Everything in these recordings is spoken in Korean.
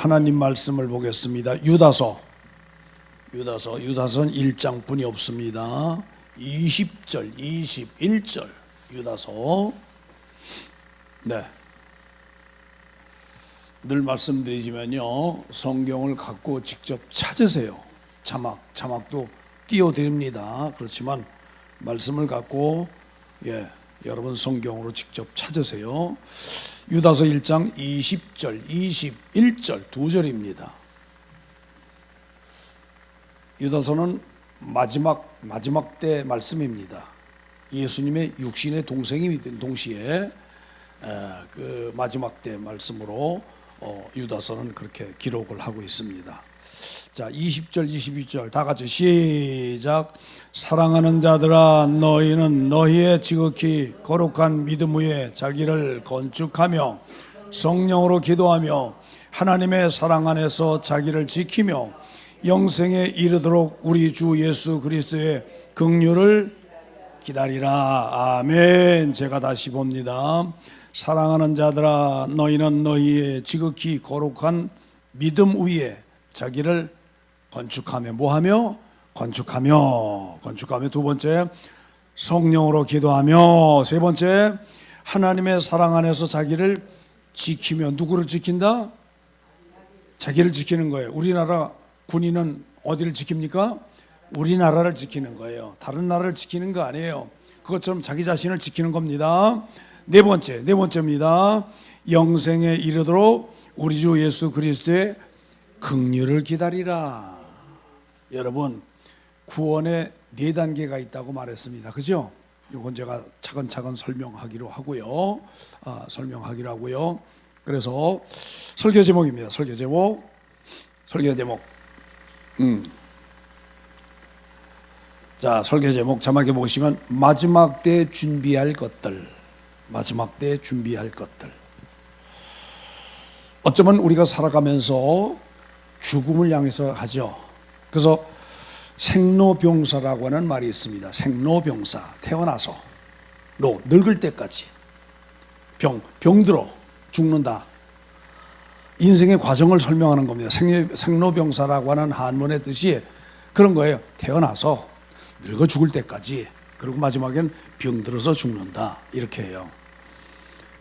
하나님 말씀을 보겠습니다. 유다서는 1장뿐이 없습니다. 20절, 21절 유다서. 네. 늘 말씀드리지만요, 성경을 갖고 직접 찾으세요. 자막도 띄워드립니다. 그렇지만 말씀을 갖고 여러분 성경으로 직접 찾으세요. 유다서 1장 20절, 21절 두 절입니다. 유다서는 마지막 때 말씀입니다. 예수님의 육신의 동생이 된 동시에 그 마지막 때 말씀으로 유다서는 그렇게 기록을 하고 있습니다. 자, 20절 22절 다 같이 시작. 사랑하는 자들아, 너희는 너희의 지극히 거룩한 믿음 위에 자기를 건축하며 성령으로 기도하며 하나님의 사랑 안에서 자기를 지키며 영생에 이르도록 우리 주 예수 그리스도의 긍휼을 기다리라. 아멘. 제가 다시 봅니다. 사랑하는 자들아, 너희는 너희의 지극히 거룩한 믿음 위에 자기를 건축하며 뭐하며? 건축하며. 두 번째, 성령으로 기도하며. 세 번째, 하나님의 사랑 안에서 자기를 지키며. 누구를 지킨다? 자기를 지키는 거예요. 우리나라 군인은 어디를 지킵니까? 우리나라를 지키는 거예요. 다른 나라를 지키는 거 아니에요. 그것처럼 자기 자신을 지키는 겁니다. 네 번째입니다. 영생에 이르도록 우리 주 예수 그리스도의 긍휼을 기다리라. 여러분, 구원에 4단계가 있다고 말했습니다. 그죠? 이건 제가 차근차근 설명하기로 하고요. 그래서 설교 제목입니다. 설교 제목. 자, 설교 제목 자막에 보시면 마지막 때 준비할 것들. 어쩌면 우리가 살아가면서 죽음을 향해서 하죠. 그래서 생로병사라고 하는 말이 있습니다. 생로병사, 태어나서 늙을 때까지 병들어 죽는다. 인생의 과정을 설명하는 겁니다. 생로병사라고 하는 한문의 뜻이 그런 거예요. 태어나서 늙어 죽을 때까지, 그리고 마지막엔 병들어서 죽는다, 이렇게 해요.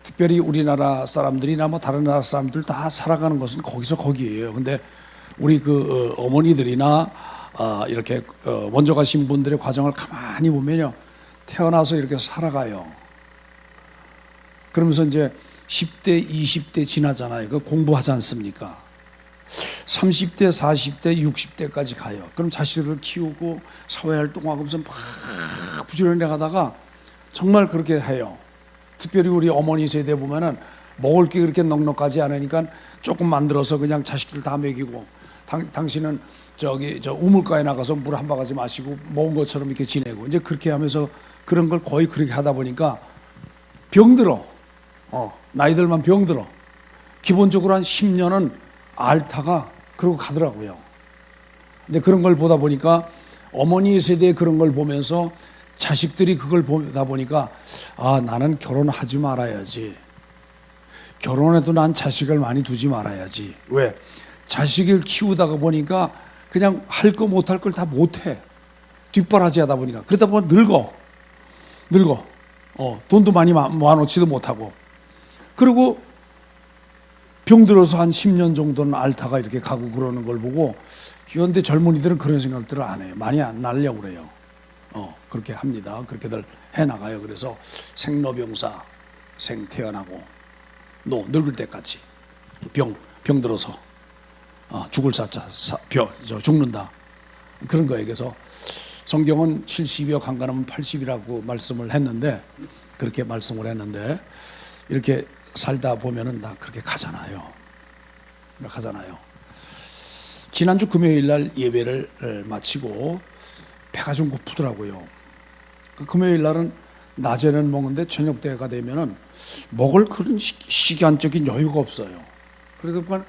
특별히 우리나라 사람들이나 뭐 다른 나라 사람들 다 살아가는 것은 거기서 거기에요. 근데 우리 그 어머니들이나 이렇게 먼저 가신 분들의 과정을 가만히 보면요, 태어나서 이렇게 살아가요. 그러면서 이제 10대, 20대 지나잖아요. 그 공부하지 않습니까? 30대, 40대, 60대까지 가요. 그럼 자식들을 키우고 사회활동하고 무슨 막 부지런히 가다가 정말 그렇게 해요. 특별히 우리 어머니 세대 보면은 먹을 게 그렇게 넉넉하지 않으니까 조금 만들어서 그냥 자식들 다 먹이고, 당신은 저 우물가에 나가서 물 한 바가지 마시고 먹은 것처럼 이렇게 지내고, 이제 그렇게 하면서 그런 걸 거의 그렇게 하다 보니까 병들어. 나이들만 병들어. 기본적으로 한 10년은 앓다가 그러고 가더라고요. 이제 그런 걸 보다 보니까 어머니 세대에 그런 걸 보면서 자식들이 그걸 보다 보니까 나는 결혼하지 말아야지. 결혼해도 난 자식을 많이 두지 말아야지. 왜? 자식을 키우다가 보니까 그냥 할 거 못할 걸 다 못해. 뒷바라지 하다 보니까. 그러다 보면 늙어. 돈도 많이 모아놓지도 못하고. 그리고 병들어서 한 10년 정도는 앓다가 이렇게 가고 그러는 걸 보고, 현대 젊은이들은 그런 생각들을 안 해요. 많이 안 하려고 그래요. 그렇게 합니다. 그렇게들 해나가요. 그래서 생로병사, 태어나고 늙을 때까지 병들어서 죽을 사자 죽는다, 그런 거예요. 그래서 성경은 70이여 강간하면 80이라고 말씀을 했는데, 그렇게 말씀을 했는데, 이렇게 살다 보면은 다 그렇게 가잖아요. 지난주 금요일 날 예배를 마치고 배가 좀 고프더라고요. 그 금요일 날은 낮에는 먹는데 저녁 때가 되면은 먹을 그런 시간적인 여유가 없어요. 그러니까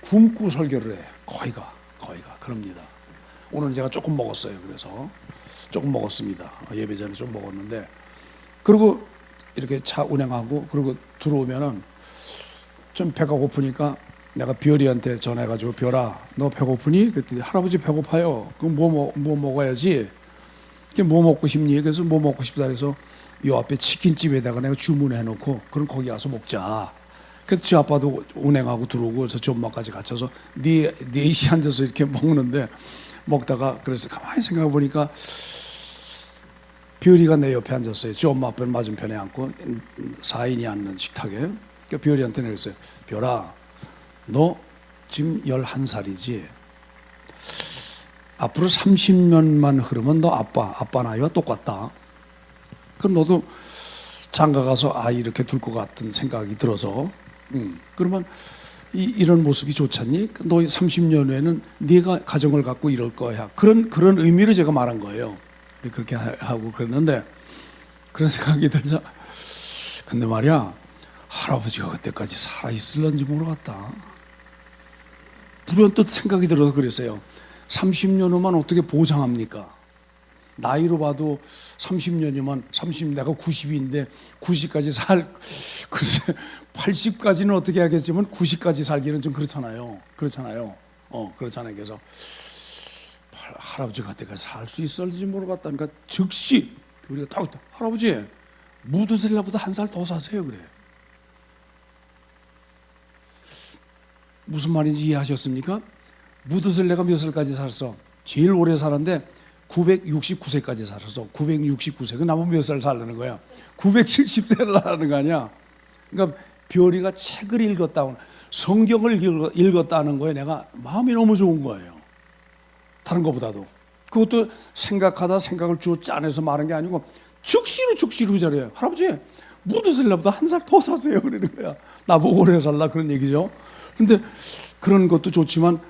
굶고 설교를 해. 거의가 그럽니다. 오늘 제가 조금 먹었어요. 그래서 조금 먹었습니다. 예배 전에 좀 먹었는데, 그리고 이렇게 차 운행하고 그리고 들어오면은 좀 배가 고프니까 내가 별이한테 전화해가지고 별아 너 배고프니? 그랬더니 할아버지 배고파요. 그럼 뭐 먹어야지? 뭐 먹고 싶니? 그래서 뭐 먹고 싶다 그래서 요 앞에 치킨집에다가 내가 주문해놓고 그럼 거기 가서 먹자. 그래서 지 아빠도 운행하고 들어오고 그래서 저 엄마까지 갇혀서 넷이 앉아서 이렇게 먹는데 먹다가 그래서 가만히 생각해 보니까 별이가 내 옆에 앉았어요. 저 엄마 앞에 맞은편에 앉고 4인이 앉는 식탁에. 그러니까 별이한테 그랬어요. 별아 너 지금 11살이지? 앞으로 30년만 흐르면 너 아빠 나이와 똑같다. 그럼 너도 장가 가서 아이 이렇게 둘 것 같은 생각이 들어서 그러면 이런 모습이 좋잖니? 너 30년 후에는 네가 가정을 갖고 이럴 거야. 그런 의미로 제가 말한 거예요. 그렇게 하고 그랬는데 그런 생각이 들자 근데 말이야 할아버지가 그때까지 살아있을런지 모르겠다. 불현듯 생각이 들어서 그랬어요. 30년 후만 어떻게 보장합니까? 나이로 봐도 30년이면 30 내가 90인데 90까지 글쎄 80까지는 어떻게 하겠지만 90까지 살기는 좀 그렇잖아요. 그렇잖아요. 그래서 할아버지가 그때까지 살 수 있을지 모르겠다니까 즉시 우리가 딱 할아버지 무드셀라보다 1살 더 사세요 그래. 무슨 말인지 이해하셨습니까? 무드셀라가 몇 살까지 살았어? 제일 오래 살았는데 969세까지 살았어. 969세. 그 나보고 몇 살 살라는 거야? 970세를 하는 거 아니야? 그러니까 별이가 책을 읽었다, 성경을 읽었다는 거에 내가 마음이 너무 좋은 거예요. 다른 것보다도. 그것도 생각을 쭉 짜내서 말한 게 아니고 즉시로 잘해요. 할아버지 무드셀라보다 1살 더 사세요 그러는 거야. 나보고 오래 살라 그런 얘기죠. 근데 그런 것도 좋지만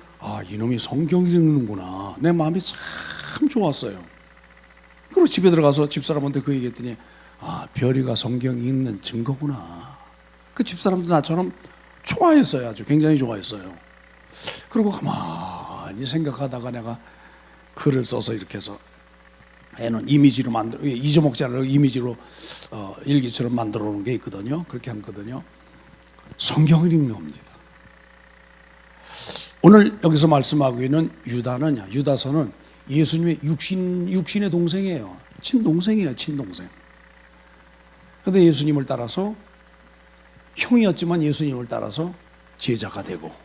이놈이 성경 읽는구나. 내 마음이 참 좋았어요. 그리고 집에 들어가서 집사람한테 그 얘기했더니 별이가 성경 읽는 증거구나. 그 집사람도 나처럼 좋아했어요. 아주 굉장히 좋아했어요. 그리고 가만히 생각하다가 내가 글을 써서 이렇게 해서 애는 이미지로 잊어먹지 않으려고 이미지로 일기처럼 만들어 놓은 게 있거든요. 그렇게 하거든요. 성경을 읽는 겁니다. 오늘 여기서 말씀하고 있는 유다서는 예수님의 육신의 동생이에요. 친동생이에요. 친동생. 그런데 예수님을 따라서 형이었지만 예수님을 따라서 제자가 되고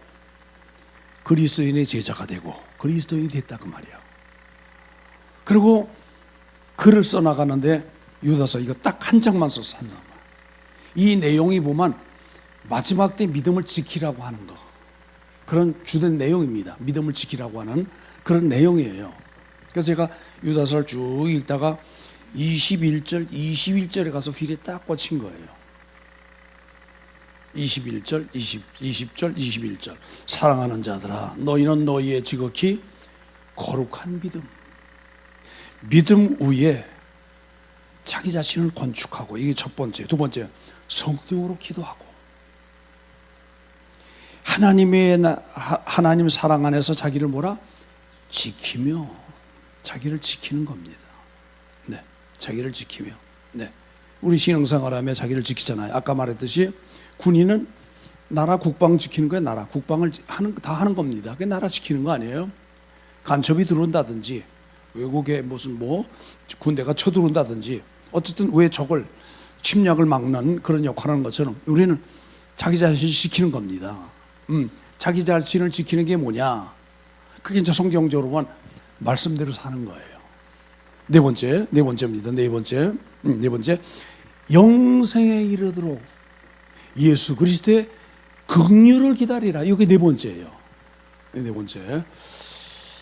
그리스도인의 제자가 되고 그리스도인이 됐다 그 말이야. 그리고 글을 써나가는데 유다서 이거 딱 한 장만 썼어. 한 장만. 이 내용이 보면 마지막 때 믿음을 지키라고 하는 거, 그런 주된 내용입니다. 믿음을 지키라고 하는 그런 내용이에요. 그래서 제가 유다서를 쭉 읽다가 21절에 가서 휠이 딱 꽂힌 거예요. 20절, 21절. 사랑하는 자들아, 너희는 너희의 지극히 거룩한 믿음 위에 자기 자신을 건축하고, 이게 첫 번째. 두 번째, 성령으로 기도하고 하나님 사랑 안에서 자기를 지키며, 자기를 지키는 겁니다. 네, 자기를 지키며. 네, 우리 신앙생활하며 자기를 지키잖아요. 아까 말했듯이 군인은 나라 국방 지키는 거예요. 나라 국방을 다 하는 겁니다. 그게 나라 지키는 거 아니에요? 간첩이 들어온다든지 외국에 무슨 군대가 쳐들어온다든지 어쨌든 왜 적을 침략을 막는 그런 역할을 하는 것처럼 우리는 자기 자신을 지키는 겁니다. 자기 자신을 지키는 게 뭐냐? 그게 이제 성경적으로 보면 말씀대로 사는 거예요. 네 번째입니다. 네 번째, 영생에 이르도록 예수 그리스도의 긍휼을 기다리라. 이게 네 번째예요. 네 번째.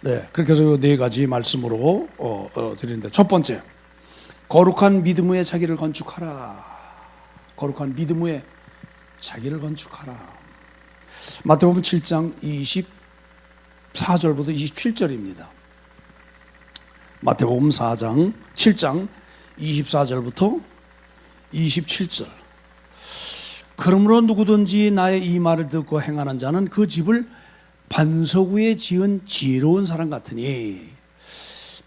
네, 그렇게 해서 네 가지 말씀으로 드리는데, 첫 번째, 거룩한 믿음 위에 자기를 건축하라. 거룩한 믿음 위에 자기를 건축하라. 마태복음 7장 24절부터 27절입니다. 마태복음 7장 24절부터 27절. 그러므로 누구든지 나의 이 말을 듣고 행하는 자는 그 집을 반석 위에 지은 지혜로운 사람 같으니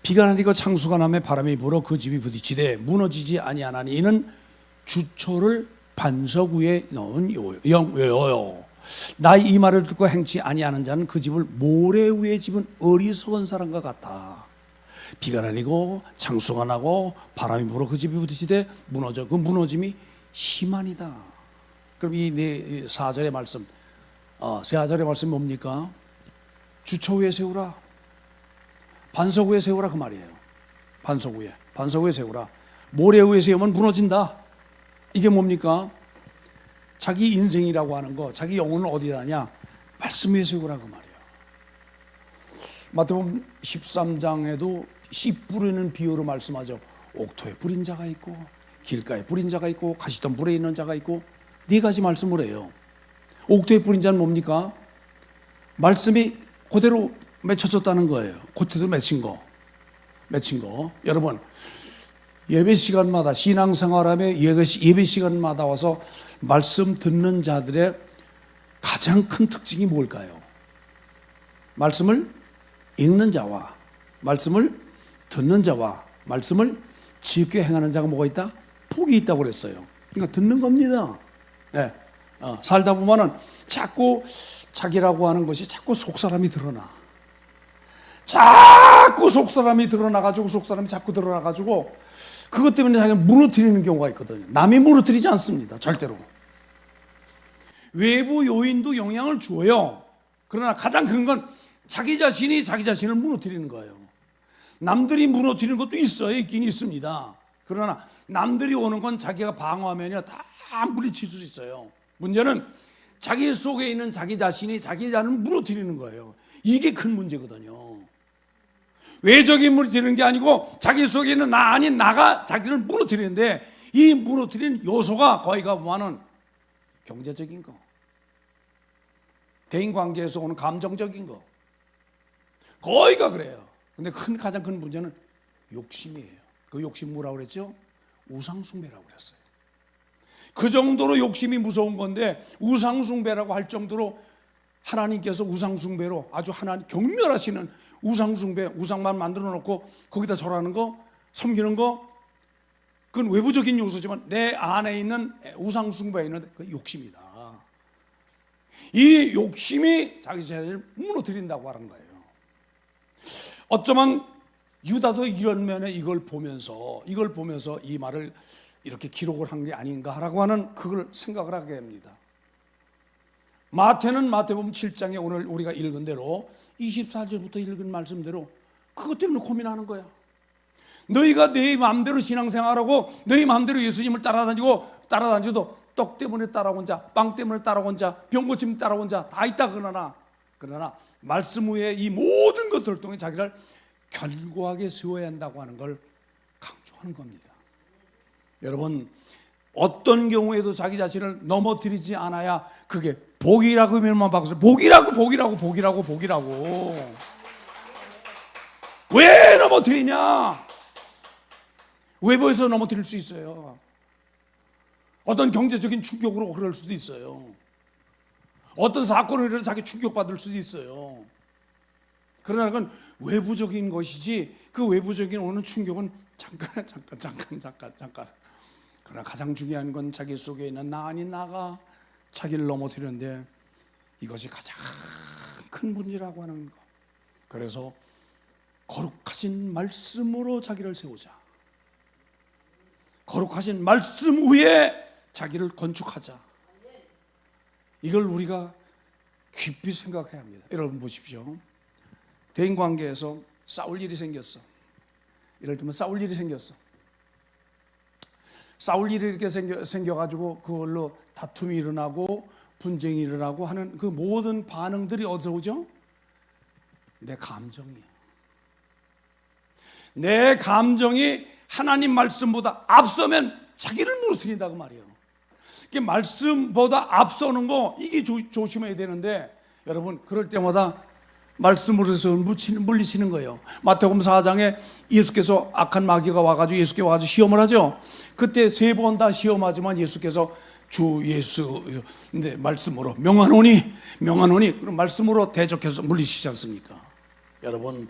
비가 내리고 창수가 나며 바람이 불어 그 집이 부딪히되 무너지지 아니하나니 이는 주초를 반석 위에 넣은 요요. 나의 이 말을 듣고 행치 아니하는 자는 그 집을 모래 위에 집은 어리석은 사람과 같다. 비가 내리고 장수가 나고 바람이 불어 그 집이 부딪히되 무너져 그 무너짐이 심하니라. 그럼 이 4절의 말씀, 4절의 말씀이 뭡니까? 주차 위에 세우라, 반석 위에 세우라 그 말이에요. 반석 위에 세우라. 모래 위에 세우면 무너진다. 이게 뭡니까? 자기 인생이라고 하는 거, 자기 영혼을 어디다 하냐? 말씀 위에 세우라 그 말이에요. 마태복음 13장에도 씨 뿌리는 비유로 말씀하죠. 옥토에 뿌린 자가 있고 길가에 뿌린 자가 있고 가시덤불에 있는 자가 있고, 네 가지 말씀을 해요. 옥토에 뿌린 자는 뭡니까? 말씀이 그대로 맺혀졌다는 거예요. 그대로 맺힌 거. 여러분, 예배 시간마다 신앙생활하며 예배 시간마다 와서 말씀 듣는 자들의 가장 큰 특징이 뭘까요? 말씀을 읽는 자와 말씀을 듣는 자와 말씀을 지켜 행하는 자가 뭐가 있다? 복이 있다고 그랬어요. 그러니까 듣는 겁니다. 네. 살다 보면은 자꾸 자기라고 하는 것이 자꾸 속사람이 드러나. 자꾸 속사람이 드러나가지고 그것 때문에 자기가 무너뜨리는 경우가 있거든요. 남이 무너뜨리지 않습니다. 절대로. 외부 요인도 영향을 주어요. 그러나 가장 큰 건 자기 자신이 자기 자신을 무너뜨리는 거예요. 남들이 무너뜨리는 것도 있긴 있습니다. 그러나 남들이 오는 건 자기가 방어하면요 다 물리칠 수 있어요. 문제는 자기 속에 있는 자기 자신이 자기 자신을 무너뜨리는 거예요. 이게 큰 문제거든요. 외적인 무너뜨리는 게 아니고 자기 속에 있는 나 아닌 나가 자기를 무너뜨리는데, 이 무너뜨리는 요소가 거의가 뭐하는 경제적인 거, 대인관계에서 오는 감정적인 거, 거의가 그래요. 근데 가장 큰 문제는 욕심이에요. 그 욕심 뭐라고 그랬죠? 우상숭배라고 그랬어요. 그 정도로 욕심이 무서운 건데, 우상숭배라고 할 정도로 하나님께서 우상숭배로 아주 하나님 경멸하시는 우상숭배, 우상만 만들어 놓고 거기다 절하는 거, 섬기는 거, 그건 외부적인 요소지만 내 안에 있는 우상숭배에 있는 그 욕심이다. 이 욕심이 자기 자신을 무너뜨린다고 하는 거예요. 어쩌면 유다도 이런 면에 이걸 보면서 이 말을 이렇게 기록을 한 게 아닌가라고 하는 그걸 생각을 하게 됩니다. 마태는 마태복음 7장에 오늘 우리가 읽은 대로 24절부터 읽은 말씀대로 그것 때문에 고민하는 거야. 너희가 네 마음대로 신앙생활하고 너희 마음대로 예수님을 따라다니도 떡 때문에 따라온 자, 빵 때문에 따라온 자, 병 고침 따라온 자 다 있다. 그러나 말씀 후에 이 모든 것들을 통해 자기를 견고하게 세워야 한다고 하는 걸 강조하는 겁니다. 여러분, 어떤 경우에도 자기 자신을 넘어뜨리지 않아야 그게 복이라고 하면만 박수. 복이라고. 왜 넘어뜨리냐? 외부에서 넘어뜨릴 수 있어요. 어떤 경제적인 충격으로 그럴 수도 있어요. 어떤 사건으로 인해서 자기 충격받을 수도 있어요. 그러나 그건 외부적인 것이지, 그 외부적인 오는 충격은 잠깐. 그러나 가장 중요한 건 자기 속에 있는 나 아닌 나가 자기를 넘어뜨리는데, 이것이 가장 큰 문제라고 하는 거. 그래서 거룩하신 말씀으로 자기를 세우자. 거룩하신 말씀 위에 자기를 건축하자. 이걸 우리가 깊이 생각해야 합니다. 여러분 보십시오. 대인관계에서 싸울 일이 생겼어. 이럴 때면 싸울 일이 생겼어. 싸울 일이 이렇게 생겨가지고 그걸로 다툼이 일어나고 분쟁이 일어나고 하는 그 모든 반응들이 어디서 오죠? 내 감정이에요. 내 감정이 하나님 말씀보다 앞서면 자기를 무너뜨린다고 말이에요. 말씀보다 앞서는 거, 이게 조심해야 되는데, 여러분 그럴 때마다 말씀으로서 물리치는 거예요. 마태복음 4장에 예수께서 악한 마귀가 와가지고 예수께 와가지고 시험을 하죠. 그때 3번 다 시험하지만 예수께서 주 예수 네, 말씀으로 명하노니 그런 말씀으로 대적해서 물리치지 않습니까? 여러분,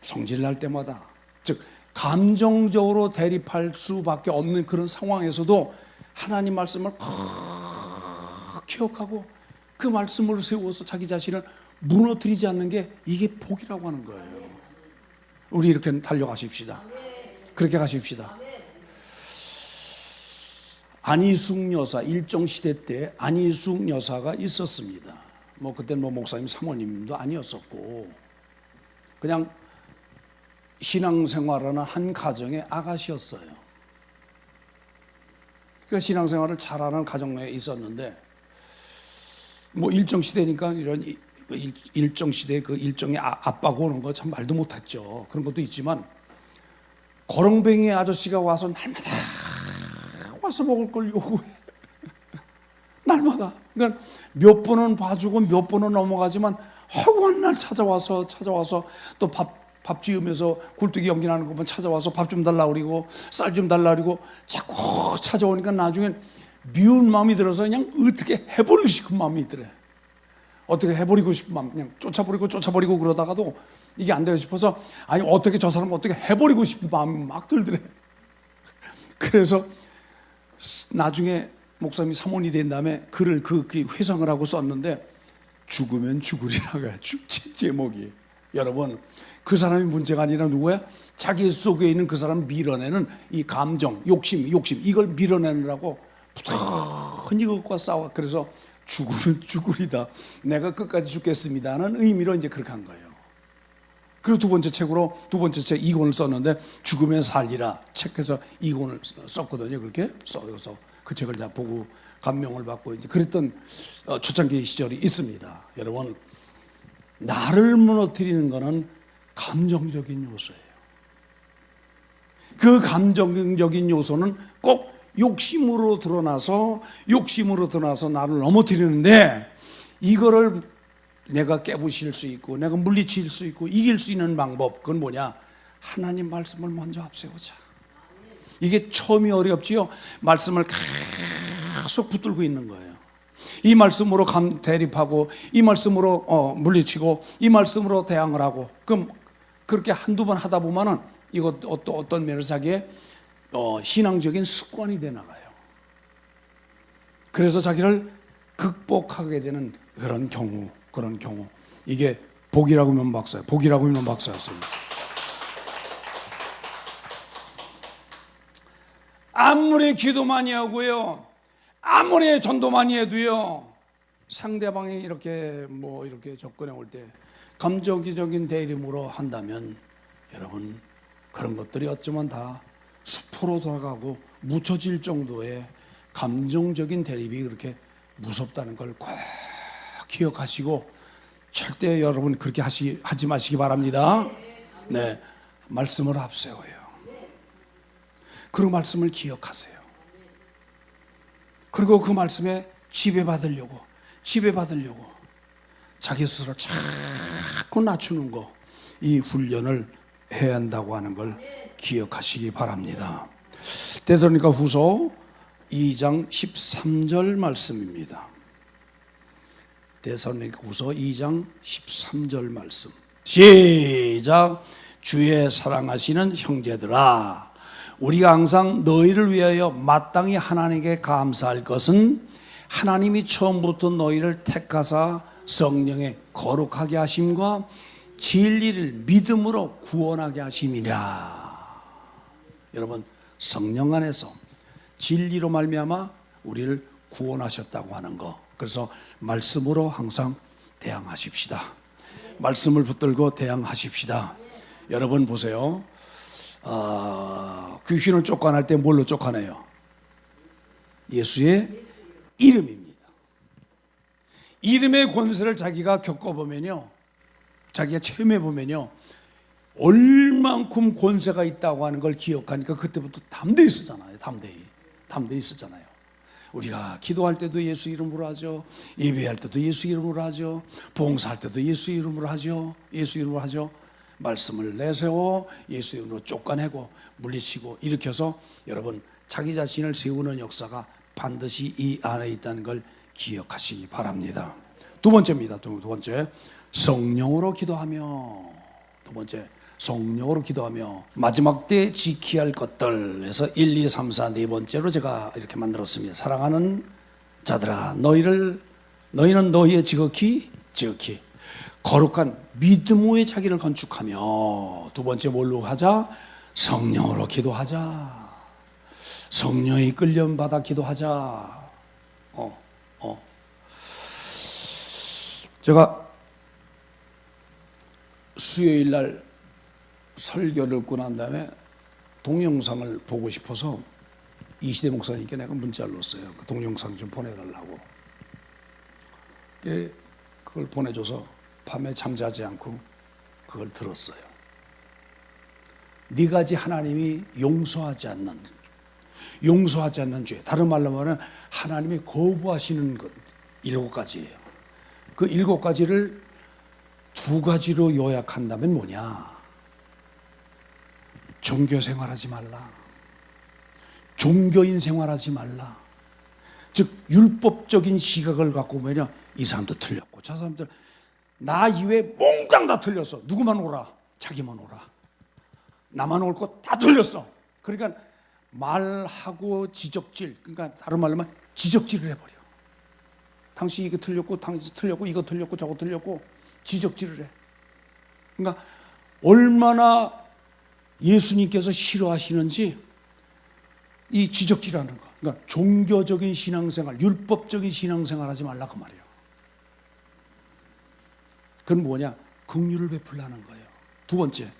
성질날 때마다, 즉 감정적으로 대립할 수밖에 없는 그런 상황에서도 하나님 말씀을 기억하고 그 말씀을 세워서 자기 자신을 무너뜨리지 않는 게 이게 복이라고 하는 거예요. 우리 이렇게 달려가십시다. 그렇게 가십시다. 안희숙 여사, 일정시대 때 안희숙 여사가 있었습니다. 뭐 그때는 뭐 목사님 사모님도 아니었었고 그냥 신앙생활하는 한 가정의 아가씨였어요. 그러니까 신앙생활을 잘하는 가정에 있었는데 뭐 일정시대니까 이런 일정시대 그 일정의 아빠가 오는 거 참 말도 못했죠. 그런 것도 있지만 거렁뱅이 아저씨가 와서 날마다 와서 먹을 걸 요구해. 날마다. 그러니까 몇 번은 봐주고 몇 번은 넘어가지만 허구한 날 찾아와서 또 밥 지으면서 굴뚝이 연기나는 거 보면 찾아와서 밥 좀 달라 그러고 쌀 좀 달라 그러고 자꾸 찾아오니까 나중엔 미운 마음이 들어서 그냥 어떻게 해버리고 싶은 마음이 들어요. 어떻게 해버리고 싶은 마음, 그냥 쫓아버리고 그러다가도 이게 안 되고 싶어서 아니 어떻게 저 사람 어떻게 해버리고 싶은 마음이 막 들더래. 그래서 나중에 목사님이 사모니 된 다음에 글을 그 회상을 하고 썼는데 죽으면 죽으리라고 해요. 제목이. 여러분 그 사람이 문제가 아니라 누구야? 자기 속에 있는 그 사람 밀어내는 이 감정, 욕심 이걸 밀어내느라고 부단히 그것과 싸워. 그래서 죽으면 죽으리다. 내가 끝까지 죽겠습니다는 의미로 이제 그렇게 한 거예요. 그리고 두 번째 책 2권을 썼는데 죽으면 살리라 책에서 2권을 썼거든요. 그렇게 써서 그 책을 다 보고 감명을 받고 이제 그랬던 초창기 시절이 있습니다. 여러분 나를 무너뜨리는 것은 감정적인 요소예요. 그 감정적인 요소는 꼭 욕심으로 드러나서 나를 넘어뜨리는데 이거를 내가 깨부실 수 있고 내가 물리칠 수 있고 이길 수 있는 방법 그건 뭐냐? 하나님 말씀을 먼저 앞세우자. 이게 처음이 어렵지요. 말씀을 계속 붙들고 있는 거예요. 이 말씀으로 대립하고 이 말씀으로 물리치고 이 말씀으로 대항을 하고 그럼 그렇게 한두 번 하다 보면은 이거 어떤 면에서 자기의 신앙적인 습관이 돼 나가요. 그래서 자기를 극복하게 되는 그런 경우 이게 복이라고 하면 박사였습니다. 아무리 기도 많이 하고요, 아무리 전도 많이 해도요, 상대방이 이렇게 접근해 올 때 감정적인 대립으로 한다면 여러분 그런 것들이 어쩌면 다 숲으로 돌아가고 묻혀질 정도의 감정적인 대립이 그렇게 무섭다는 걸 꼭 기억하시고 절대 여러분 그렇게 하지 마시기 바랍니다. 네, 말씀을 앞세워요. 그리고 말씀을 기억하세요. 그리고 그 말씀에 지배받으려고 자기 스스로 자꾸 낮추는 거, 이 훈련을 해야 한다고 하는 걸 기억하시기 바랍니다. 데살로니가 후서 2장 13절 말씀입니다. 데살로니가 후서 2장 13절 말씀 시작. 주의 사랑하시는 형제들아, 우리가 항상 너희를 위하여 마땅히 하나님께 감사할 것은 하나님이 처음부터 너희를 택하사 성령의 거룩하게 하심과 진리를 믿음으로 구원하게 하심이라. 여러분 성령 안에서 진리로 말미암아 우리를 구원하셨다고 하는 거. 그래서 말씀으로 항상 대항하십시다. 말씀을 붙들고 대항하십시다. 여러분 보세요. 귀신을 쫓아낼 때 뭘로 쫓아내요? 예수의 이름입니다. 이름의 권세를 자기가 겪어보면요, 자기가 체험해보면요, 얼만큼 권세가 있다고 하는 걸 기억하니까 그때부터 담대히 쓰잖아요. 담대히 쓰잖아요. 우리가 기도할 때도 예수 이름으로 하죠. 예배할 때도 예수 이름으로 하죠. 봉사할 때도 예수 이름으로 하죠. 말씀을 내세워 예수 이름으로 쫓아내고 물리치고 일으켜서 여러분 자기 자신을 세우는 역사가 반드시 이 안에 있다는 걸 기억하시기 바랍니다. 두 번째입니다. 두 번째, 성령으로 기도하며. 마지막 때 지켜야 할 것들에서 1, 2, 3, 4 네 번째로 제가 이렇게 만들었습니다. 사랑하는 자들아, 너희를 너희는 너희의 지극히 거룩한 믿음 위에 자기를 건축하며, 두 번째 뭘로 하자? 성령으로 기도하자. 성령의 끌림 받아 기도하자. 제가 수요일 날 설교를 듣고 난 다음에 동영상을 보고 싶어서 이시대 목사님께 내가 문자를 넣었어요. 그 동영상 좀 보내달라고. 그걸 보내줘서 밤에 잠자지 않고 그걸 들었어요. 네 가지 하나님이 용서하지 않는 죄, 다른 말로 말하면 하나님이 거부하시는 것 7가지예요. 그 7가지를 2가지로 요약한다면 뭐냐? 종교 생활하지 말라, 종교인 생활하지 말라. 즉 율법적인 시각을 갖고 보면 이 사람도 틀렸고 저 사람들 나 이외에 몽땅 다 틀렸어. 누구만 오라? 자기만 오라. 나만 올 거 다 틀렸어. 그러니까 말하고 지적질, 그러니까 다른 말로 하면 지적질을 해버려. 당신 이거 틀렸고, 당신 틀렸고, 이거 틀렸고, 저거 틀렸고, 지적질을 해. 그러니까 얼마나 예수님께서 싫어하시는지 이 지적질하는 거. 그러니까 종교적인 신앙생활, 율법적인 신앙생활 하지 말라 그 말이에요. 그건 뭐냐? 긍휼을 베풀라는 거예요. 두 번째,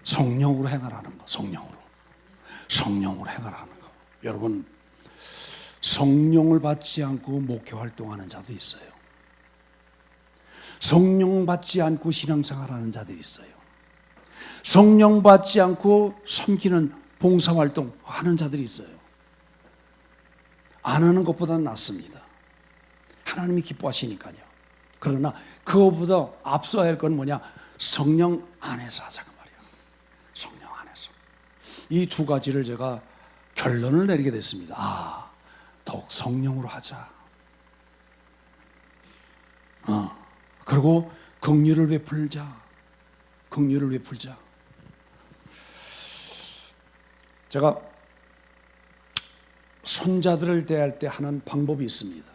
성령으로 행하라는 거. 성령으로 행하라는 거. 여러분, 성령을 받지 않고 목회 활동하는 자도 있어요. 성령 받지 않고 신앙생활하는 자들이 있어요. 성령 받지 않고 섬기는 봉사활동 하는 자들이 있어요. 안 하는 것보다는 낫습니다. 하나님이 기뻐하시니까요. 그러나 그것보다 앞서야 할 건 뭐냐? 성령 안에서 하자 그 말이에요. 성령 안에서. 이 2가지를 제가 결론을 내리게 됐습니다. 더욱 성령으로 하자. 그리고 긍휼을 베풀자. 제가 손자들을 대할 때 하는 방법이 있습니다.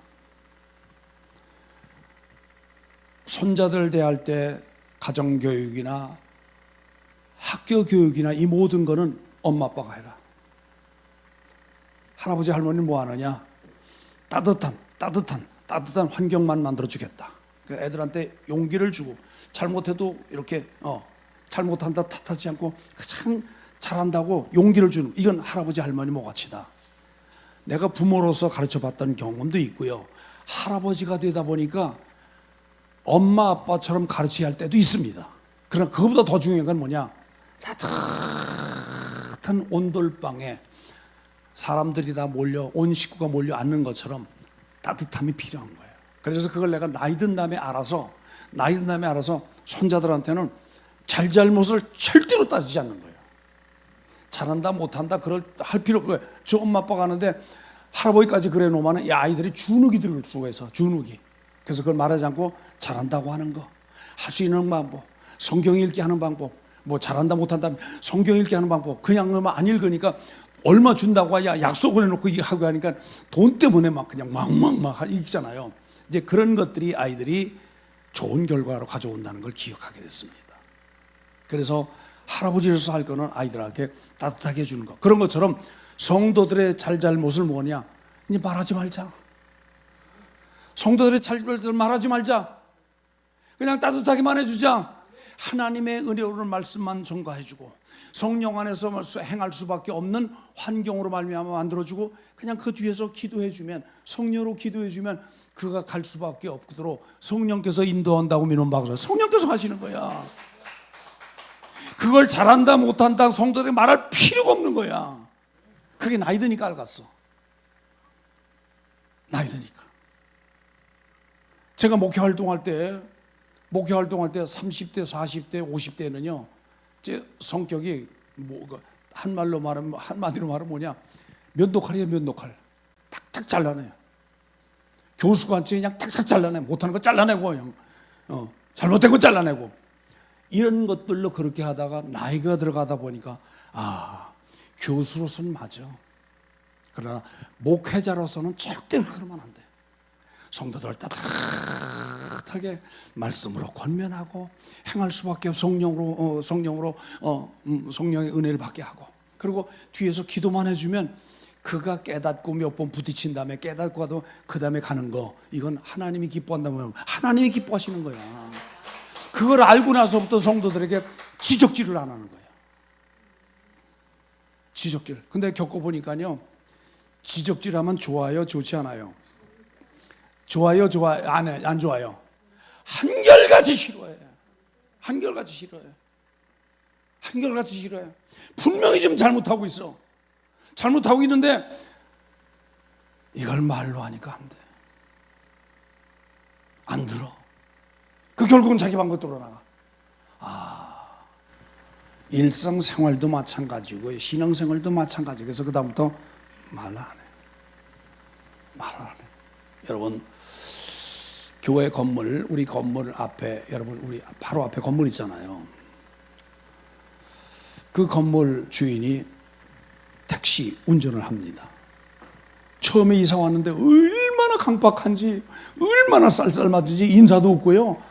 손자들을 대할 때 가정교육이나 학교교육이나 이 모든 거는 엄마 아빠가 해라. 할아버지 할머니는 뭐 하느냐? 따뜻한 환경만 만들어주겠다. 애들한테 용기를 주고, 잘못해도 이렇게 잘못한다 탓하지 않고 그냥 잘한다고 용기를 주는, 이건 할아버지 할머니 모가치다. 내가 부모로서 가르쳐봤던 경험도 있고요. 할아버지가 되다 보니까 엄마 아빠처럼 가르쳐야 할 때도 있습니다. 그러나 그것보다 더 중요한 건 뭐냐? 따뜻한 온돌방에 사람들이 다 몰려, 온 식구가 몰려 앉는 것처럼 따뜻함이 필요한 거예요. 그래서 그걸 내가 나이 든 다음에 알아서 손자들한테는 잘잘못을 절대로 따지지 않는 거예요. 잘한다 못한다 그럴 할 필요 없고요. 저 엄마 아빠가 하는데 할아버지까지 그래 놓으면 이 아이들이 주눅이 들을 수가 있어. 주눅이. 그래서 그걸 말하지 않고 잘한다고 하는 거, 할 수 있는 방법, 성경 읽기 하는 방법, 뭐 잘한다 못한다 성경 읽기 하는 방법, 그냥 안 읽으니까 얼마 준다고 하야 약속을 해놓고 이게 하고 하니까 돈 때문에 막 그냥 막 읽잖아요. 이제 그런 것들이 아이들이 좋은 결과로 가져온다는 걸 기억하게 됐습니다. 그래서 할아버지로서 할 거는 아이들한테 따뜻하게 해주는 거. 그런 것처럼 성도들의 잘잘못을 뭐냐? 이제 말하지 말자. 성도들의 잘잘못을 말하지 말자. 그냥 따뜻하게만 해주자. 하나님의 은혜로운 말씀만 전가해주고 성령 안에서 행할 수밖에 없는 환경으로 말미암아 만들어주고 그냥 그 뒤에서 기도해주면, 성령으로 기도해주면 그가 갈 수밖에 없도록 성령께서 인도한다고 믿는 바가 성령께서 하시는 거야. 그걸 잘한다 못한다 성도들이 말할 필요가 없는 거야. 그게 나이 드니까 알겠어. 나이 드니까. 제가 목회 활동할 때 30대, 40대, 50대는요, 제 성격이 한마디로 말하면 뭐냐? 면도칼이에요, 면도칼. 탁탁 잘라내요. 교수관처럼 그냥 탁탁 잘라내. 못하는 거 잘라내고, 그냥. 잘못된 거 잘라내고. 이런 것들로 그렇게 하다가 나이가 들어가다 보니까, 교수로서는 맞아. 그러나 목회자로서는 절대로 그러면 안 돼. 성도들 따뜻하게 말씀으로 권면하고 행할 수밖에 성령으로 성령의 은혜를 받게 하고, 그리고 뒤에서 기도만 해주면 그가 깨닫고 몇 번 부딪힌 다음에 깨닫고 가도 그 다음에 가는 거, 이건 하나님이 기뻐한다면 하나님이 기뻐하시는 거야. 그걸 알고 나서부터 성도들에게 지적질을 안 하는 거예요. 지적질. 근데 겪어보니까요, 지적질하면 좋아요, 좋지 않아요? 좋아요, 안 좋아요? 한결같이 싫어해. 한결같이 싫어해. 한결같이 싫어해. 분명히 지금 잘못하고 있어. 잘못하고 있는데 이걸 말로 하니까 안 돼. 안 들어. 그 결국은 자기 방법대로 나가. 일상생활도 마찬가지고 신앙생활도 마찬가지. 그래서 그 다음부터 말 안 해. 말 안 해. 여러분, 교회 건물, 우리 건물 앞에, 여러분 우리 바로 앞에 건물 있잖아요. 그 건물 주인이 택시 운전을 합니다. 처음에 이사 왔는데 얼마나 강박한지, 얼마나 쌀쌀맞은지 인사도 없고요.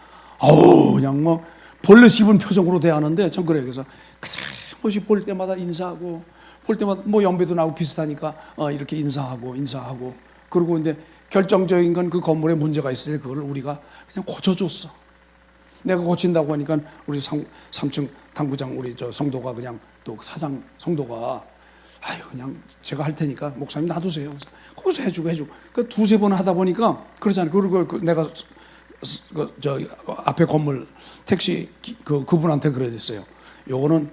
그냥 뭐 벌레 씹은 표정으로 대하는데 전 그래요. 그래서 그냥 볼 때마다 인사하고, 볼 때마다 뭐 연배도 나고 비슷하니까 이렇게 인사하고. 그리고 근데 결정적인 건 그 건물에 문제가 있을 때 그걸 우리가 그냥 고쳐줬어. 내가 고친다고 하니까 우리 3층 당구장 우리 저 성도가 그냥 또 사장 성도가 그냥 제가 할 테니까 목사님 놔두세요. 거기서 해주고. 그 두세 번 하다 보니까 그러잖아요. 그리고 내가 저 앞에 건물 택시 그분한테 그랬어요. 요거는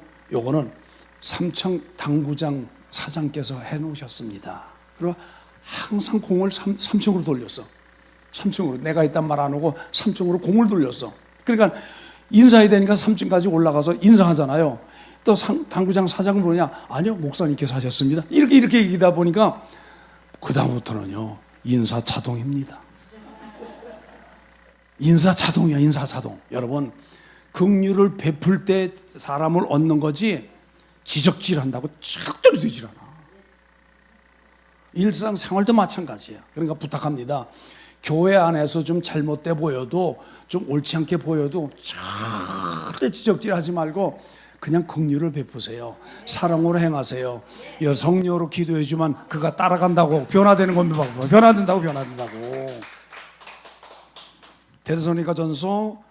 3층 당구장 사장께서 해놓으셨습니다. 그리고 항상 공을 3층으로 돌렸어. 3층으로. 내가 있단 말 안 하고 3층으로 공을 돌렸어. 그러니까 인사해야 되니까 3층까지 올라가서 인사하잖아요. 또 당구장 사장은 뭐냐? 아니요, 목사님께서 하셨습니다. 이렇게 얘기하다 보니까 그다음부터는요, 인사 자동입니다. 인사 자동이야, 인사 자동. 여러분, 긍휼을 베풀 때 사람을 얻는 거지 지적질한다고 절대로 되질 않아. 일상생활도 마찬가지야. 그러니까 부탁합니다. 교회 안에서 좀 잘못돼 보여도, 좀 옳지 않게 보여도 절대 지적질하지 말고 그냥 긍휼을 베푸세요. 사랑으로 행하세요. 성령으로 기도해주면 그가 따라간다고, 변화되는 겁니다. 변화된다고. 데살로니가전서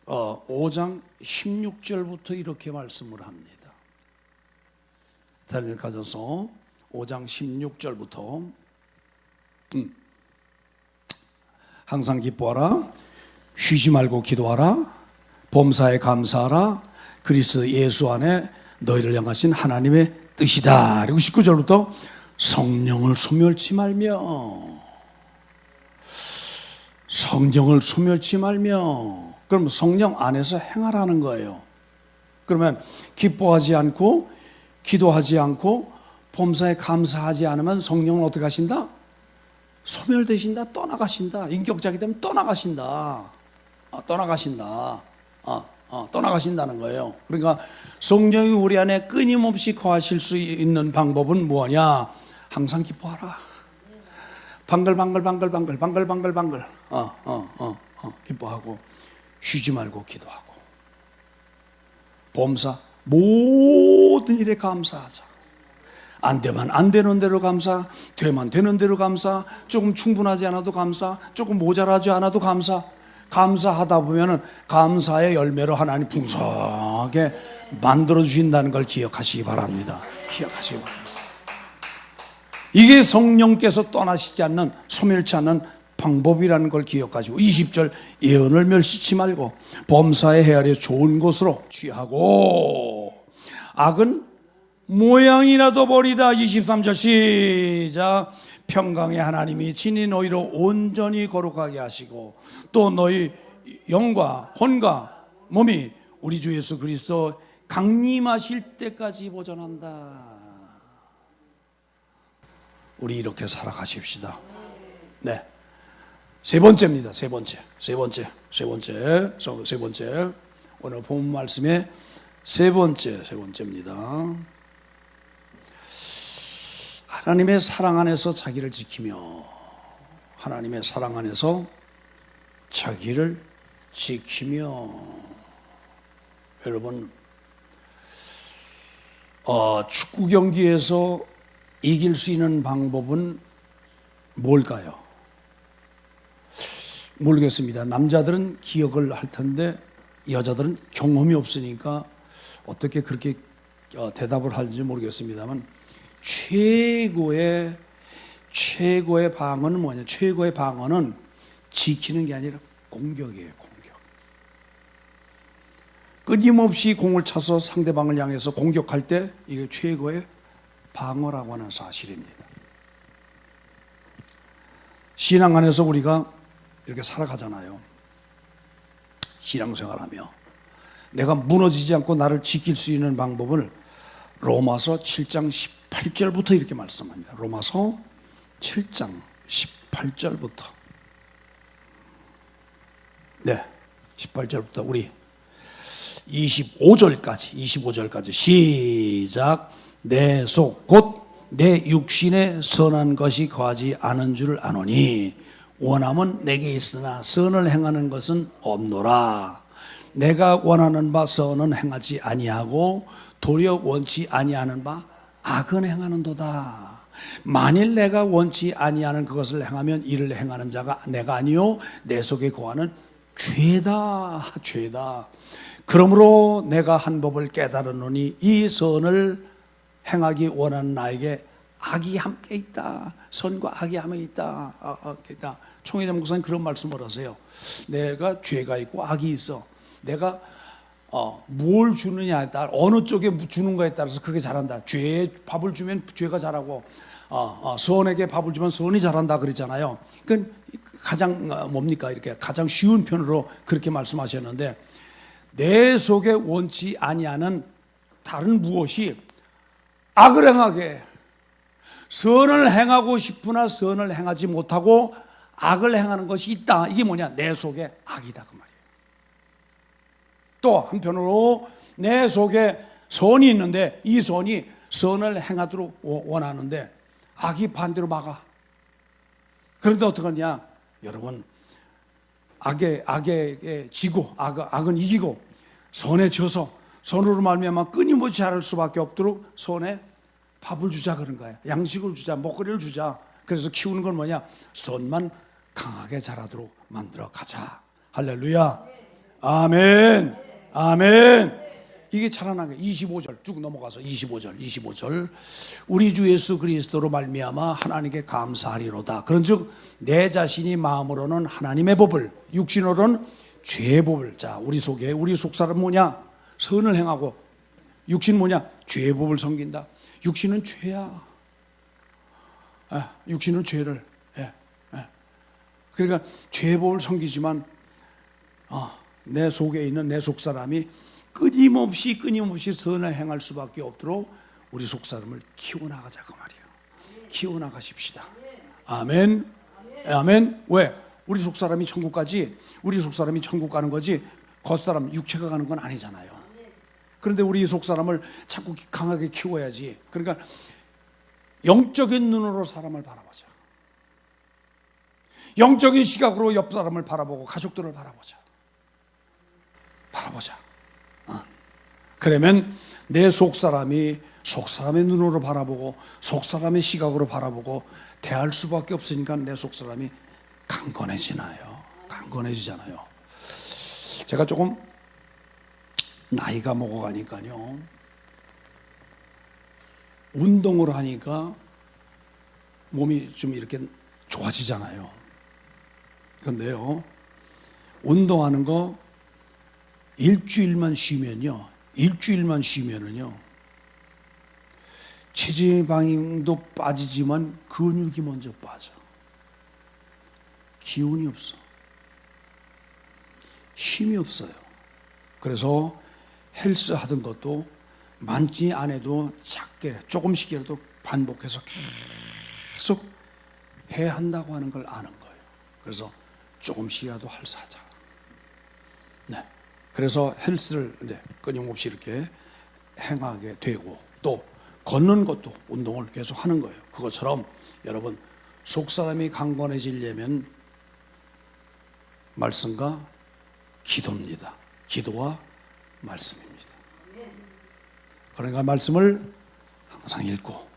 5장 16절부터 이렇게 말씀을 합니다. 데살로니가전서 5장 16절부터 항상 기뻐하라, 쉬지 말고 기도하라, 범사에 감사하라, 그리스도 예수 안에 너희를 향하신 하나님의 뜻이다. 그리고 19절부터 성령을 소멸치 말며. 그럼 성령 안에서 행하라는 거예요. 그러면 기뻐하지 않고 기도하지 않고 범사에 감사하지 않으면 성령은 어떻게 하신다? 소멸되신다, 떠나가신다. 인격자기 때문에 떠나가신다. 떠나가신다는 거예요. 그러니까 성령이 우리 안에 끊임없이 거하실 수 있는 방법은 뭐냐? 항상 기뻐하라. 방글방글 기뻐하고 쉬지 말고 기도하고 범사 모든 일에 감사하자. 안 되면 안 되는 대로 감사, 되면 되는 대로 감사, 조금 충분하지 않아도 감사, 조금 모자라지 않아도 감사. 감사하다 보면은 감사의 열매로 하나님 풍성하게 만들어 주신다는 걸 기억하시기 바랍니다. 이게 성령께서 떠나시지 않는, 소멸치 않는 방법이라는 걸 기억하시고, 20절 예언을 멸시치 말고 범사에 헤아려 좋은 것으로 취하고 악은 모양이라도 버리다. 23절 시작. 평강의 하나님이 친히 너희로 온전히 거룩하게 하시고 또 너희 영과 혼과 몸이 우리 주 예수 그리스도 강림하실 때까지 보존한다. 우리 이렇게 살아가십시다. 네. 세 번째입니다. 세 번째. 오늘 본 말씀의 세 번째입니다. 하나님의 사랑 안에서 자기를 지키며 하나님의 사랑 안에서 자기를 지키며. 여러분, 축구 경기에서 이길 수 있는 방법은 뭘까요? 모르겠습니다. 남자들은 기억을 할 텐데 여자들은 경험이 없으니까 어떻게 그렇게 대답을 할지 모르겠습니다만, 최고의 방어는 뭐냐? 최고의 방어는 지키는 게 아니라 공격이에요. 공격. 끊임없이 공을 차서 상대방을 향해서 공격할 때 이게 최고의 방어라고 하는 사실입니다. 신앙 안에서 우리가 이렇게 살아가잖아요. 신앙생활하며 내가 무너지지 않고 나를 지킬 수 있는 방법을 로마서 7장 18절부터 이렇게 말씀합니다. 로마서 7장 18절부터. 네, 18절부터 우리 25절까지 시작. 내 속 곧 내 육신에 선한 것이 거하지 않은 줄 아노니 원함은 내게 있으나 선을 행하는 것은 없노라. 내가 원하는 바 선은 행하지 아니하고 도리어 원치 아니하는 바 악은 행하는도다. 만일 내가 원치 아니하는 그것을 행하면 이를 행하는 자가 내가 아니요 내 속에 거하는 죄다. 그러므로 내가 한 법을 깨달으노니 이 선을 행하기 원하는 나에게 악이 함께 있다. 선과 악이 함께 있다. 총회장 목사님 그런 말씀을 하세요. 내가 죄가 있고 악이 있어. 내가 뭘 주느냐에 따라, 어느 쪽에 주는 거에 따라서 그렇게 잘한다. 죄에 밥을 주면 죄가 잘하고 선에게 밥을 주면 선이 잘한다 그랬잖아요. 그러니까 가장 뭡니까? 이렇게 가장 쉬운 편으로 그렇게 말씀하셨는데, 내 속에 원치 아니하는 다른 무엇이 악을 행하게, 선을 행하고 싶으나 선을 행하지 못하고 악을 행하는 것이 있다. 이게 뭐냐? 내 속에 악이다 그 말이에요. 또 한편으로 내 속에 선이 있는데 이 선이 선을 행하도록 원하는데 악이 반대로 막아. 그런데 어떻게 하냐? 여러분, 악에 지고 악은 이기고 선에 져서 선으로 말미암아 끊임없이 자랄 수밖에 없도록 선에 밥을 주자 그런 거예요. 양식을 주자, 먹거리를 주자. 그래서 키우는 건 뭐냐? 선만 강하게 자라도록 만들어 가자. 할렐루야. 아멘. 이게 자라난 게 25절 쭉 넘어가서 25절. 우리 주 예수 그리스도로 말미암아 하나님께 감사하리로다. 그런즉 내 자신이 마음으로는 하나님의 법을, 육신으로는 죄의 법을. 자, 우리 속사람 뭐냐? 선을 행하고, 육신 뭐냐? 죄의 법을 섬긴다. 육신은 죄야. 육신은 죄를. 그러니까 죄의 법을 섬기지만 내 속에 있는 내 속사람이 끊임없이 선을 행할 수밖에 없도록 우리 속사람을 키워나가자 그 말이에요. 키워나가십시다. 아멘. 왜? 우리 속사람이 천국 가지, 우리 속사람이 천국 가는 거지 겉사람 육체가 가는 건 아니잖아요. 그런데 우리 속사람을 자꾸 강하게 키워야지. 그러니까 영적인 눈으로 사람을 바라보자. 영적인 시각으로 옆 사람을 바라보고 가족들을 바라보자. 그러면 내 속사람의 눈으로 바라보고 속사람의 시각으로 바라보고 대할 수밖에 없으니까 내 속사람이 강건해지잖아요. 제가 조금 나이가 먹어가니까요, 운동을 하니까 몸이 좀 이렇게 좋아지잖아요. 그런데요, 운동하는 거 일주일만 쉬면은요 체지방도 빠지지만 근육이 먼저 빠져. 기운이 없어. 힘이 없어요. 그래서 헬스 하던 것도 많지 않아도 작게 조금씩이라도 반복해서 계속 해야 한다고 하는 걸 아는 거예요. 그래서 조금씩이라도 하자. 네. 그래서 헬스를 이제 끊임없이 이렇게 행하게 되고, 또 걷는 것도 운동을 계속 하는 거예요. 그것처럼 여러분 속사람이 강건해지려면 말씀과 기도입니다. 기도와 말씀입니다. 그러니까 말씀을 항상 읽고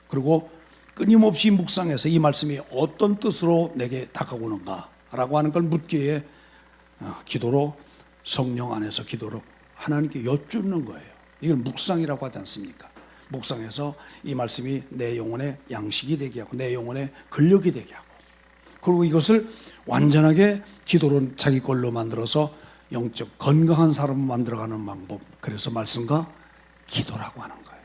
그리고 끊임없이 묵상해서 이 말씀이 어떤 뜻으로 내게 다가오는가 라고 하는 걸 묻기에 기도로, 성령 안에서 기도로 하나님께 여쭙는 거예요. 이걸 묵상이라고 하지 않습니까? 묵상해서 이 말씀이 내 영혼의 양식이 되게 하고 내 영혼의 근력이 되게 하고, 그리고 이것을 완전하게 기도로 자기 걸로 만들어서 영적 건강한 사람을 만들어가는 방법, 그래서 말씀과 기도라고 하는 거예요.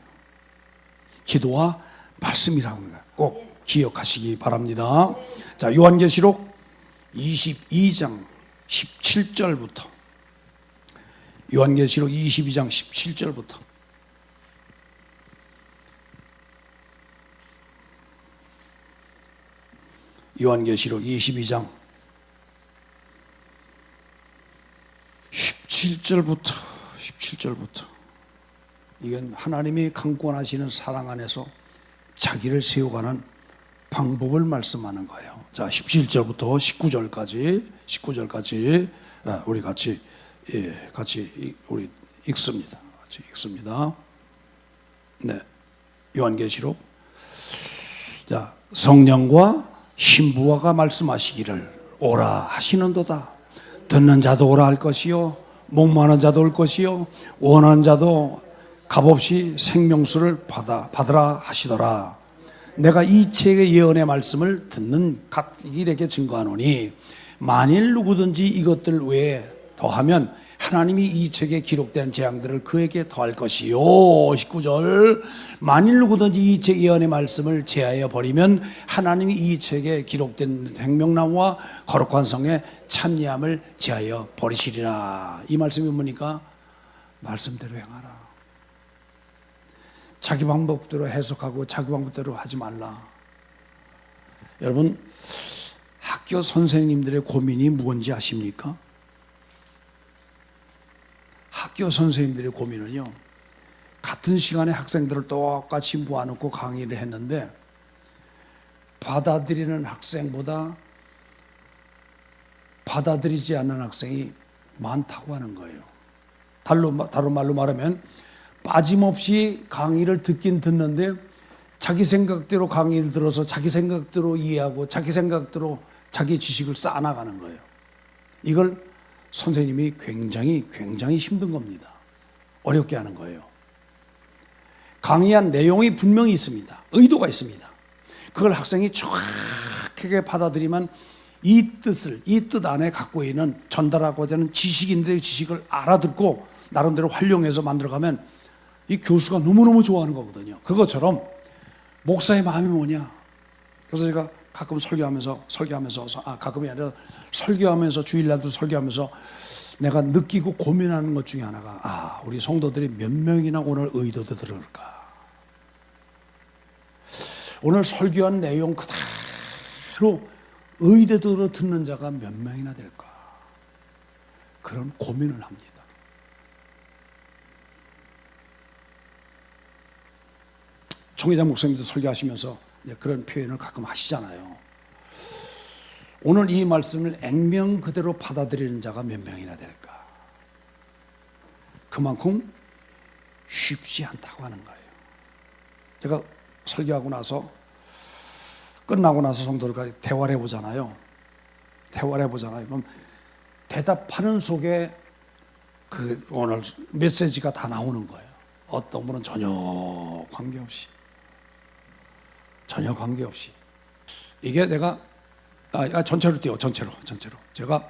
기도와 말씀이라고 하는 거예요. 꼭 기억하시기 바랍니다. 자, 요한계시록 22장 17절부터, 요한계시록 22장 17절부터 요한계시록 22장 17절부터 이건 하나님이 강권하시는 사랑 안에서 자기를 세워가는 방법을 말씀하는 거예요. 자, 17절부터 19절까지 우리 같이 우리 읽습니다. 같이 읽습니다. 네, 요한계시록. 자, 성령과 신부와가 말씀하시기를 오라 하시는도다. 듣는 자도 오라 할 것이요, 목마른 자도 올 것이요, 원하는 자도 값없이 생명수를 받으라 하시더라. 내가 이 책의 예언의 말씀을 듣는 각 일에게 증거하노니 만일 누구든지 이것들 외에 더하면 하나님이 이 책에 기록된 재앙들을 그에게 더할 것이요. 19절, 만일 누구든지 이 책 예언의 말씀을 제하여 버리면 하나님이 이 책에 기록된 생명나무와 거룩한 성의 참여함을 제하여 버리시리라. 이 말씀이 뭡니까? 말씀대로 행하라. 자기 방법대로 해석하고 자기 방법대로 하지 말라. 여러분, 학교 선생님들의 고민이 무엇인지 아십니까? 학교 선생님들의 고민은요, 같은 시간에 학생들을 똑같이 모아놓고 강의를 했는데 받아들이는 학생보다 받아들이지 않는 학생이 많다고 하는 거예요. 다른 말로 말하면 빠짐없이 강의를 듣긴 듣는데 자기 생각대로 강의를 들어서 자기 생각대로 이해하고 자기 생각대로 자기 지식을 쌓아나가는 거예요. 이걸 선생님이 굉장히 힘든 겁니다. 어렵게 하는 거예요. 강의한 내용이 분명히 있습니다. 의도가 있습니다. 그걸 학생이 정확하게 받아들이면 이 뜻 안에 갖고 있는 전달하고자 하는 지식인데 지식을 알아듣고 나름대로 활용해서 만들어가면 이 교수가 너무너무 좋아하는 거거든요. 그것처럼 목사의 마음이 뭐냐. 그래서 제가 가끔 가끔이 아니라 설교하면서, 주일날도 설교하면서 내가 느끼고 고민하는 것 중에 하나가, 우리 성도들이 몇 명이나 오늘 의도도 들을까. 오늘 설교한 내용 그대로 의도대로 듣는 자가 몇 명이나 될까. 그런 고민을 합니다. 총회장 목사님도 설교하시면서 그런 표현을 가끔 하시잖아요. 오늘 이 말씀을 액면 그대로 받아들이는 자가 몇 명이나 될까. 그만큼 쉽지 않다고 하는 거예요. 제가 설교하고 나서 끝나고 나서 성도들과 대화를 해보잖아요. 그럼 대답하는 속에 그 오늘 메시지가 다 나오는 거예요. 어떤 분은 전혀 관계없이 이게 내가 전체로 띄워. 전체로 제가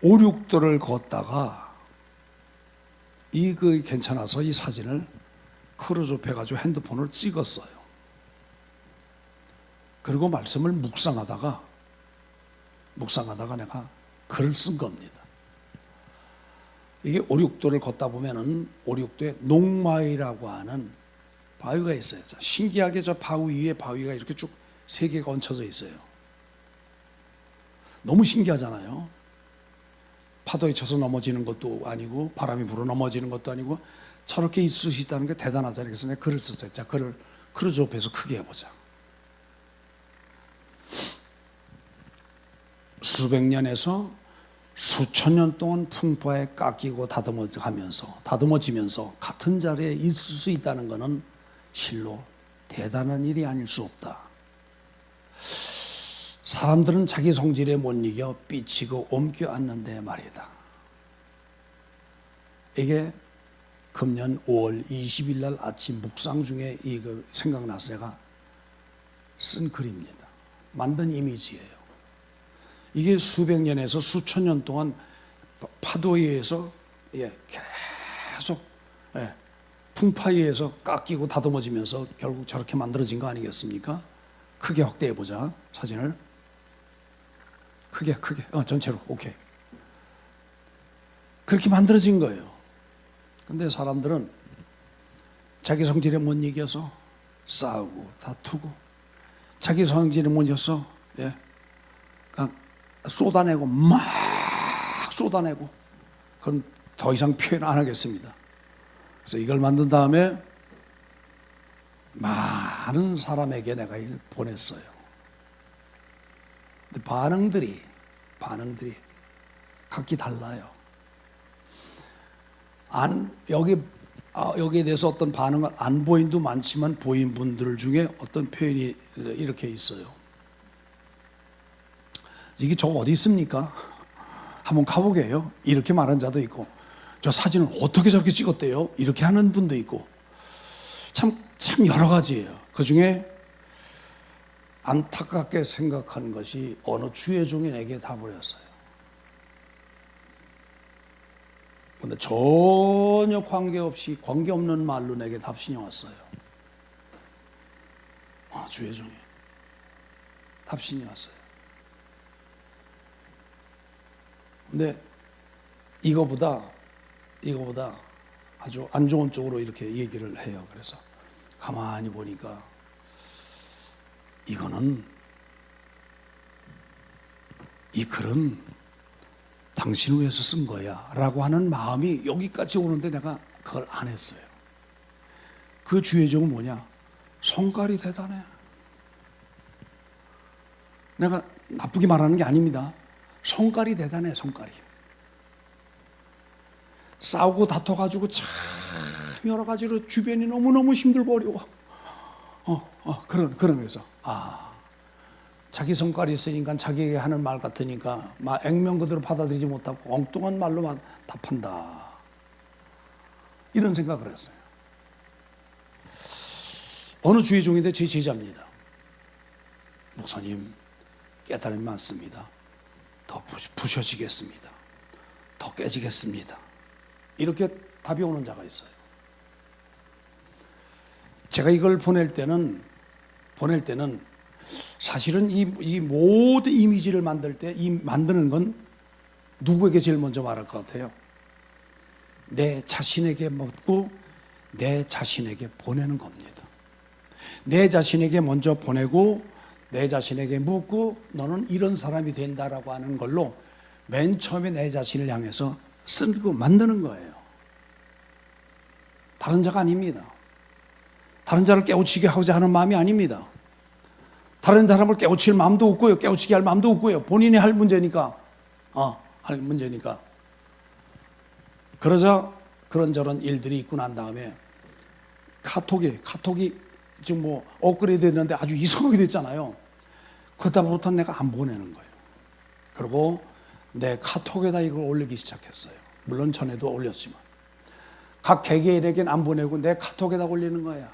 5, 6도를 걷다가 이거 괜찮아서 이 사진을 크루즈업 해가지고 핸드폰을 찍었어요. 그리고 말씀을 묵상하다가 내가 글을 쓴 겁니다. 이게 5, 6도를 걷다 보면은 5, 6도에 농마이라고 하는 바위가 있어요. 신기하게 저 바위 위에 바위가 이렇게 쭉 3개가 얹혀져 있어요. 너무 신기하잖아요. 파도에 쳐서 넘어지는 것도 아니고 바람이 불어 넘어지는 것도 아니고 저렇게 있을 수 있다는 게 대단하잖아요. 그래서 내가 글을 썼어요. 자, 글을 크루즈업해서 크게 해보자. 수백 년에서 수천 년 동안 풍파에 깎이고 다듬어지면서 같은 자리에 있을 수 있다는 것은 실로 대단한 일이 아닐 수 없다. 사람들은 자기 성질에 못 이겨 삐치고 옮겨 앉는데 말이다. 이게 금년 5월 20일 날 아침 묵상 중에 이거 생각나서 제가 쓴 글입니다. 만든 이미지예요. 이게 수백 년에서 수천 년 동안 파도에 의해서 계속 풍파에 의해서 깎이고 다듬어지면서 결국 저렇게 만들어진 거 아니겠습니까? 크게 확대해 보자. 사진을 크게 전체로. 오케이. 그렇게 만들어진 거예요. 근데 사람들은 자기 성질에 못 이겨서 싸우고 다투고, 자기 성질에 못 이겨서 그냥 쏟아내고 막 쏟아내고, 그건 더 이상 표현 안 하겠습니다. 그래서 이걸 만든 다음에 많은 사람에게 내가 이걸 보냈어요. 근데 반응들이 각기 달라요. 여기에 대해서 어떤 반응은 안 보인 도 많지만 보인 분들 중에 어떤 표현이 이렇게 있어요. 이게 저거 어디 있습니까? 한번 가보게요. 이렇게 말한 자도 있고, 저 사진을 어떻게 저렇게 찍었대요? 이렇게 하는 분도 있고, 참 여러 가지예요. 그 중에 안타깝게 생각하는 것이 어느 주의 종이 내게 답을 했어요. 근데 전혀 관계없는 말로 내게 답신이 왔어요. 주의 종이 답신이 왔어요. 근데 이거보다 아주 안 좋은 쪽으로 이렇게 얘기를 해요. 그래서 가만히 보니까 이 글은 당신을 위해서 쓴 거야 라고 하는 마음이 여기까지 오는데 내가 그걸 안 했어요. 그 주의 종은 뭐냐? 성깔이 대단해. 내가 나쁘게 말하는 게 아닙니다. 성깔이 대단해. 성깔이 싸우고 다퉈가지고 참 여러 가지로 주변이 너무너무 힘들고 어려워. 그런 거에서 자기 성깔이 있으니까 자기에게 하는 말 같으니까 액면 그대로 받아들이지 못하고 엉뚱한 말로만 답한다, 이런 생각을 했어요. 어느 주의 종인데 제 제자입니다. 목사님, 깨달음이 많습니다. 더 부셔지겠습니다. 더 깨지겠습니다. 이렇게 답이 오는 자가 있어요. 제가 이걸 보낼 때는 사실은 이 모든 이미지를 만들 때 이 만드는 건 누구에게 제일 먼저 말할 것 같아요? 내 자신에게 묻고 내 자신에게 보내는 겁니다. 내 자신에게 먼저 보내고 내 자신에게 묻고 너는 이런 사람이 된다라고 하는 걸로 맨 처음에 내 자신을 향해서 쓰고 만드는 거예요. 다른 자가 아닙니다. 다른 자를 깨우치게 하고자 하는 마음이 아닙니다. 다른 사람을 깨우칠 마음도 없고요, 깨우치게 할 마음도 없고요. 본인이 할 문제니까. 그러자 그런저런 일들이 있고 난 다음에 카톡이 지금 업그레이드 됐는데 아주 이상하게 됐잖아요. 그다음부터 내가 안 보내는 거예요. 그리고 내 카톡에다 이걸 올리기 시작했어요. 물론 전에도 올렸지만 각 개개인에게는 안 보내고 내 카톡에다 올리는 거야.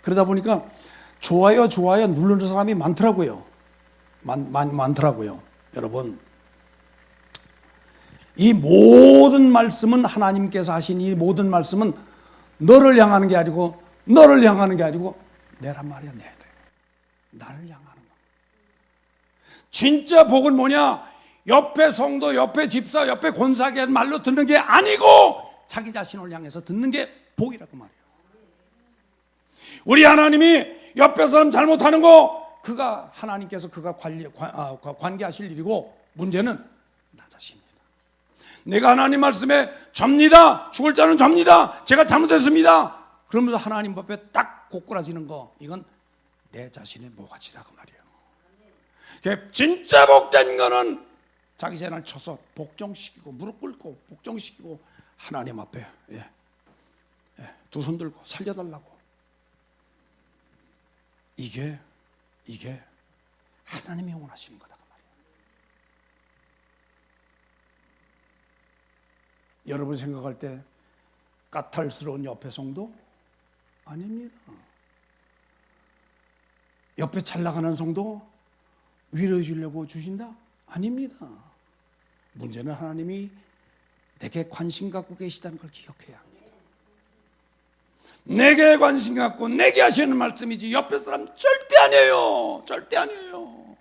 그러다 보니까 좋아요 누르는 사람이 많더라고요. 많더라고요. 여러분, 이 모든 말씀은, 하나님께서 하신 이 모든 말씀은 너를 향하는 게 아니고 내란 말이야. 나를 향하는 거. 진짜 복은 뭐냐? 옆에 성도, 옆에 집사, 옆에 권사에게 말로 듣는 게 아니고 자기 자신을 향해서 듣는 게 복이라고 말이에요. 우리 하나님이 옆에 사람 잘못하는 거, 하나님께서 관계하실 일이고, 문제는 나 자신입니다. 내가 하나님 말씀에 접니다. 죽을 자는 접니다. 제가 잘못했습니다. 그러면서 하나님 앞에 딱 고꾸라지는 거, 이건 내 자신의 모가지다 그 말이에요. 진짜 복된 거는 자기 재난을 쳐서 복종시키고 무릎 꿇고 복종시키고 하나님 앞에 두 손 들고 살려달라고. 이게 하나님이 원하시는 거다 그 말이에요. 여러분 생각할 때 까탈스러운 옆에 성도? 아닙니다. 옆에 잘 나가는 성도 위로해 주려고 주신다? 아닙니다. 문제는 하나님이 내게 관심 갖고 계시다는 걸 기억해야 합니다. 내게 관심 갖고 내게 하시는 말씀이지 옆에 사람 절대 아니에요. 절대 아니에요.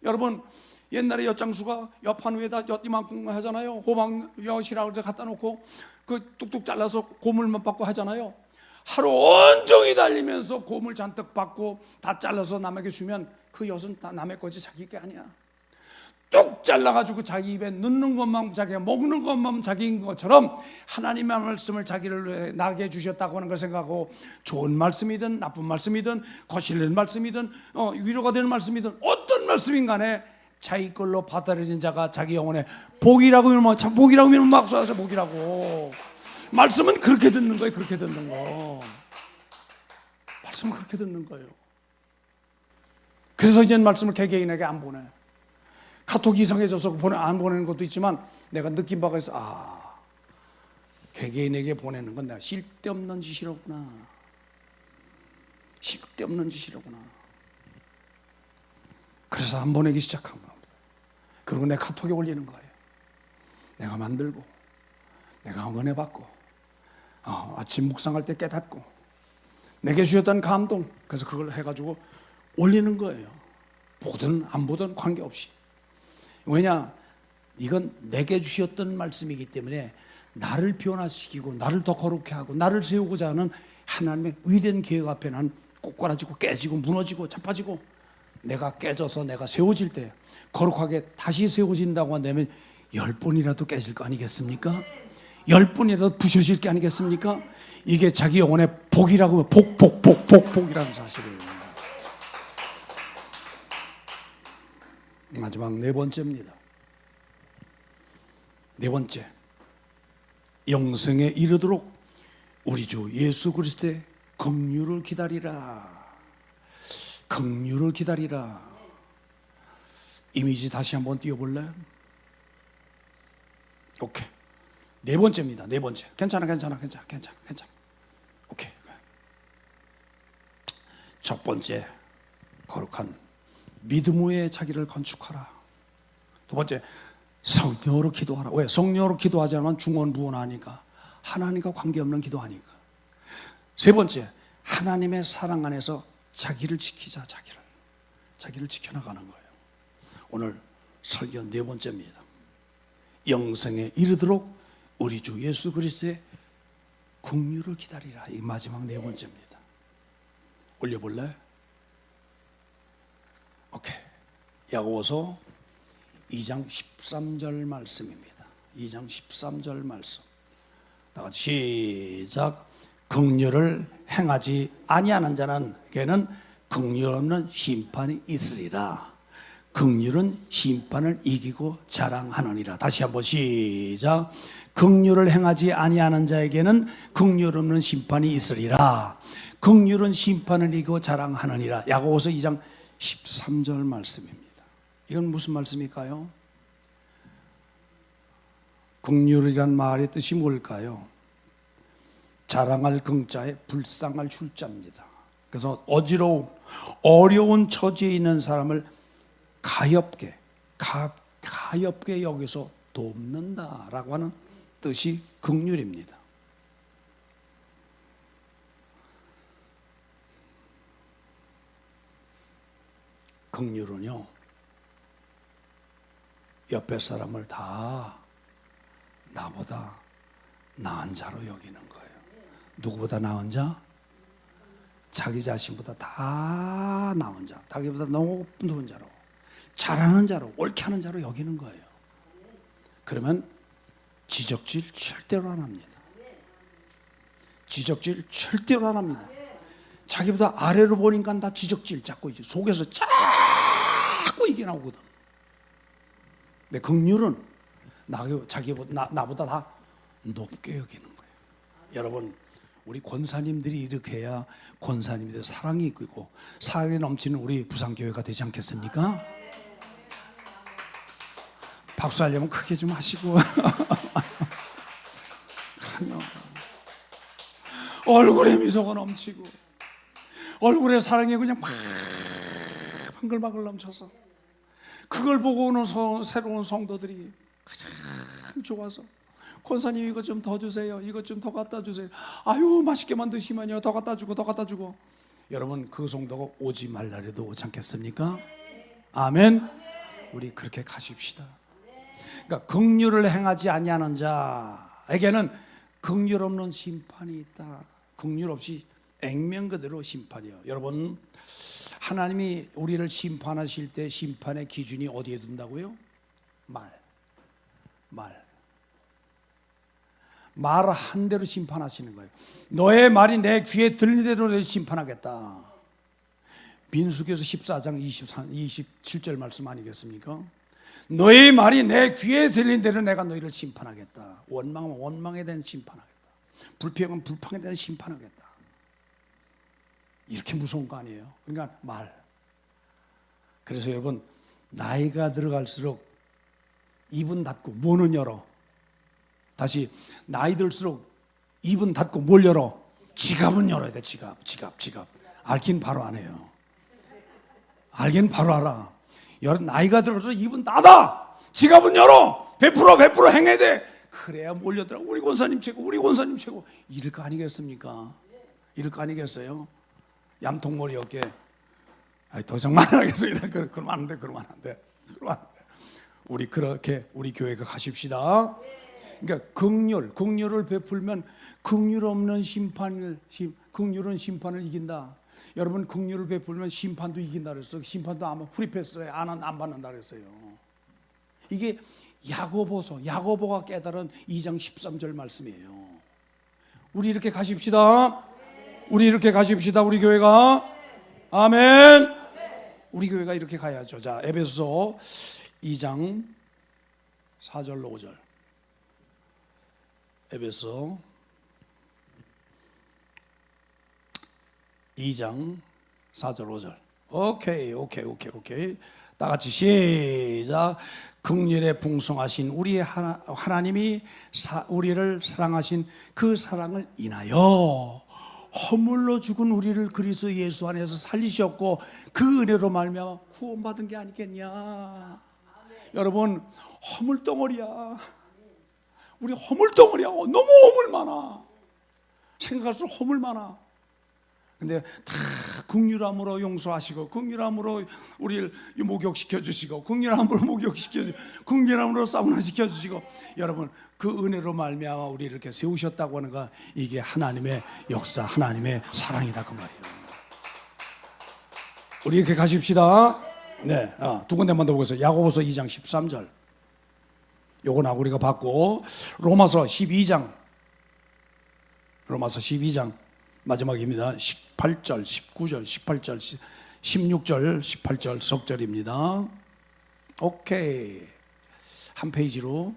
여러분 옛날에 엿장수가 옆판 위에다 엿 이만큼 하잖아요. 호박엿이라고 해서 갖다 놓고 그 뚝뚝 잘라서 고물만 받고 하잖아요. 하루 온종일 달리면서 고물 잔뜩 받고 다 잘라서 남에게 주면 그 엿은 다 남의 거지 자기 게 아니야. 뚝 잘라가지고 자기 입에 넣는 것만 자기가 먹는 것만 자기인 것처럼 하나님의 말씀을 자기를 위해 나게 주셨다고 하는 걸 생각하고 좋은 말씀이든 나쁜 말씀이든 거슬리는 말씀이든 위로가 되는 말씀이든 어떤 말씀인 간에 자기 걸로 받아들이는 자가 자기 영혼에 복이라고 하면 복이라고 하면 막 쏴서 복이라고. 말씀은 그렇게 듣는 거예요. 그렇게 듣는 거. 말씀은 그렇게 듣는 거예요. 그래서 이제 말씀을 개개인에게 안 보내. 카톡이 이상해져서 안 보내는 것도 있지만 내가 느낀 바가 있어. 개개인에게 보내는 건 내가 쓸데없는 짓이로구나. 쓸데없는 짓이로구나. 그래서 안 보내기 시작한 겁니다. 그리고 내 카톡에 올리는 거예요. 내가 만들고 내가 은혜 받고 아침 묵상할 때 깨닫고 내게 주셨던 감동, 그래서 그걸 해가지고 올리는 거예요. 보든 안 보든 관계없이. 왜냐? 이건 내게 주셨던 말씀이기 때문에 나를 변화시키고 나를 더 거룩해 하고 나를 세우고자 하는 하나님의 위대한 계획 앞에 난 꼬꾸라지고 깨지고 무너지고 자빠지고, 내가 깨져서 내가 세워질 때 거룩하게 다시 세워진다고 한다면 10번이라도 깨질 거 아니겠습니까? 10번이라도 부셔질 게 아니겠습니까? 이게 자기 영혼의 복이라고 하면 복이라는 사실이에요. 마지막 네 번째입니다. 네 번째, 영생에 이르도록 우리 주 예수 그리스도의 긍휼을 기다리라. 긍휼을 기다리라. 이미지 다시 한번 띄워볼래? 오케이. 네 번째입니다. 네 번째. 괜찮아. 오케이. 첫 번째, 거룩한 믿음의 자기를 건축하라. 두 번째, 성령으로 기도하라. 왜? 성령으로 기도하지 않으면 중언부언하니까, 하나님과 관계없는 기도하니까. 세 번째, 하나님의 사랑 안에서 자기를 지키자. 자기를 지켜나가는 거예요. 오늘 설교 네 번째입니다. 영생에 이르도록 우리 주 예수 그리스도의 긍휼을 기다리라. 이 마지막 네 번째입니다. 올려볼래? 오케이. 야고보서 2장 13절 말씀입니다. 2장 13절 말씀. 다 같이 시작. 긍휼을 행하지 아니하는 자는 걔는 긍휼 없는 심판이 있으리라. 긍휼은 심판을 이기고 자랑하느니라. 다시 한번 시작. 긍휼을 행하지 아니하는 자에게는 긍휼 없는 심판이 있으리라. 긍휼은 심판을 이기고 자랑하느니라. 야고보서 2장 13절 말씀입니다. 이건 무슨 말씀일까요? 긍휼이란 말의 뜻이 뭘까요? 자랑할 긍자에 불쌍할 훌자입니다. 그래서 어려운 처지에 있는 사람을 가엾게 여기서 돕는다라고 하는 뜻이 긍휼입니다. 긍휼은요, 옆에 사람을 다 나보다 나은 자로 여기는 거예요. 누구보다 나은 자? 자기 자신보다 다 나은 자, 자기보다 높은 자로, 잘하는 자로, 옳게 하는 자로 여기는 거예요. 그러면 지적질 절대로 안 합니다. 지적질 절대로 안 합니다. 자기보다 아래로 보니까 다 지적질 자꾸 이제 속에서 자꾸 자꾸 이게 나오거든. 근데 긍휼은 나보다 다 높게 여기는 거예요. 여러분, 우리 권사님들이 이렇게 해야 권사님들의 사랑이 있고 사랑이 넘치는 우리 부산교회가 되지 않겠습니까? 박수하려면 크게 좀 하시고 얼굴에 미소가 넘치고 얼굴에 사랑이 그냥 막 방글방글 넘쳐서 그걸 보고 오는 새로운 성도들이 가장 좋아서 권사님 이것 좀 더 주세요, 이것 좀 더 갖다 주세요. 아유 맛있게만 드시면요 더 갖다 주고 더 갖다 주고. 여러분 그 성도가 오지 말라래도 오지 않겠습니까? 아멘. 우리 그렇게 가십시다. 그러니까 긍휼을 행하지 아니하는 자에게는 긍휼 없는 심판이 있다. 긍휼 없이 액면 그대로 심판이요. 여러분, 하나님이 우리를 심판하실 때 심판의 기준이 어디에 둔다고요? 말 한 대로 심판하시는 거예요. 너의 말이 내 귀에 들리는 대로 너를 심판하겠다. 민수기에서 14장 27절 말씀 아니겠습니까? 너의 말이 내 귀에 들리는 대로 내가 너희를 심판하겠다. 원망은 원망에 대한 심판하겠다. 불평은 불평에 대한 심판하겠다. 이렇게 무서운 거 아니에요? 그러니까 말. 그래서 여러분, 나이가 들어갈수록 입은 닫고 문은 열어. 다시 나이 들수록 입은 닫고 뭘 열어? 지갑은 열어야 돼. 지갑. 알긴 바로 안 해요. 알긴 바로 알아. 나이가 들어서 입은 닫아. 지갑은 열어. 100% 행해야 돼. 그래야 몰려들어. 우리 권사님 최고. 이럴 거 아니겠습니까? 이럴 거 아니겠어요? 얌통머리 어깨. 더 이상 말하겠습니다. 그러면 안 돼. 우리 그렇게 우리 교회가 가십시다. 그러니까 긍휼을 베풀면 긍휼 없는 긍휼은 심판을 이긴다. 여러분 긍휼을 베풀면 심판도 이긴다 그랬어요. 심판도 아마 후립했어요. 안 받는다 그랬어요. 이게 야고보가 깨달은 2장 13절 말씀이에요. 우리 이렇게 가십시다. 우리 교회가. 아멘. 우리 교회가 이렇게 가야죠. 자, 에베소서 2장 4절로 5절. 에베소 2장 4절 5절. 오케이. 다 같이 시작. 긍휼에 풍성하신 우리의 하나님이 우리를 사랑하신 그 사랑을 인하여 허물로 죽은 우리를 그리스도 예수 안에서 살리셨고 그 은혜로 말미암아 구원받은 게 아니겠냐. 여러분, 허물덩어리야. 우리 허물덩어리야. 너무 허물 많아. 생각할수록 허물 많아. 근데 다 긍휼함으로 용서하시고 긍휼함으로 우리를 목욕시켜 주시고 긍휼함으로 사우나시켜 주시고, 여러분 그 은혜로 말미암아 우리를 이렇게 세우셨다고 하는 거, 이게 하나님의 역사, 하나님의 사랑이다 그 말이에요. 우리 이렇게 가십시다. 네, 두 군데만 더 보겠습니다. 야고보서 2장 13절. 요건 우리가 받고, 로마서 12장 마지막입니다. 18절, 19절, 18절, 16절, 18절 석절입니다. 오케이. 한 페이지로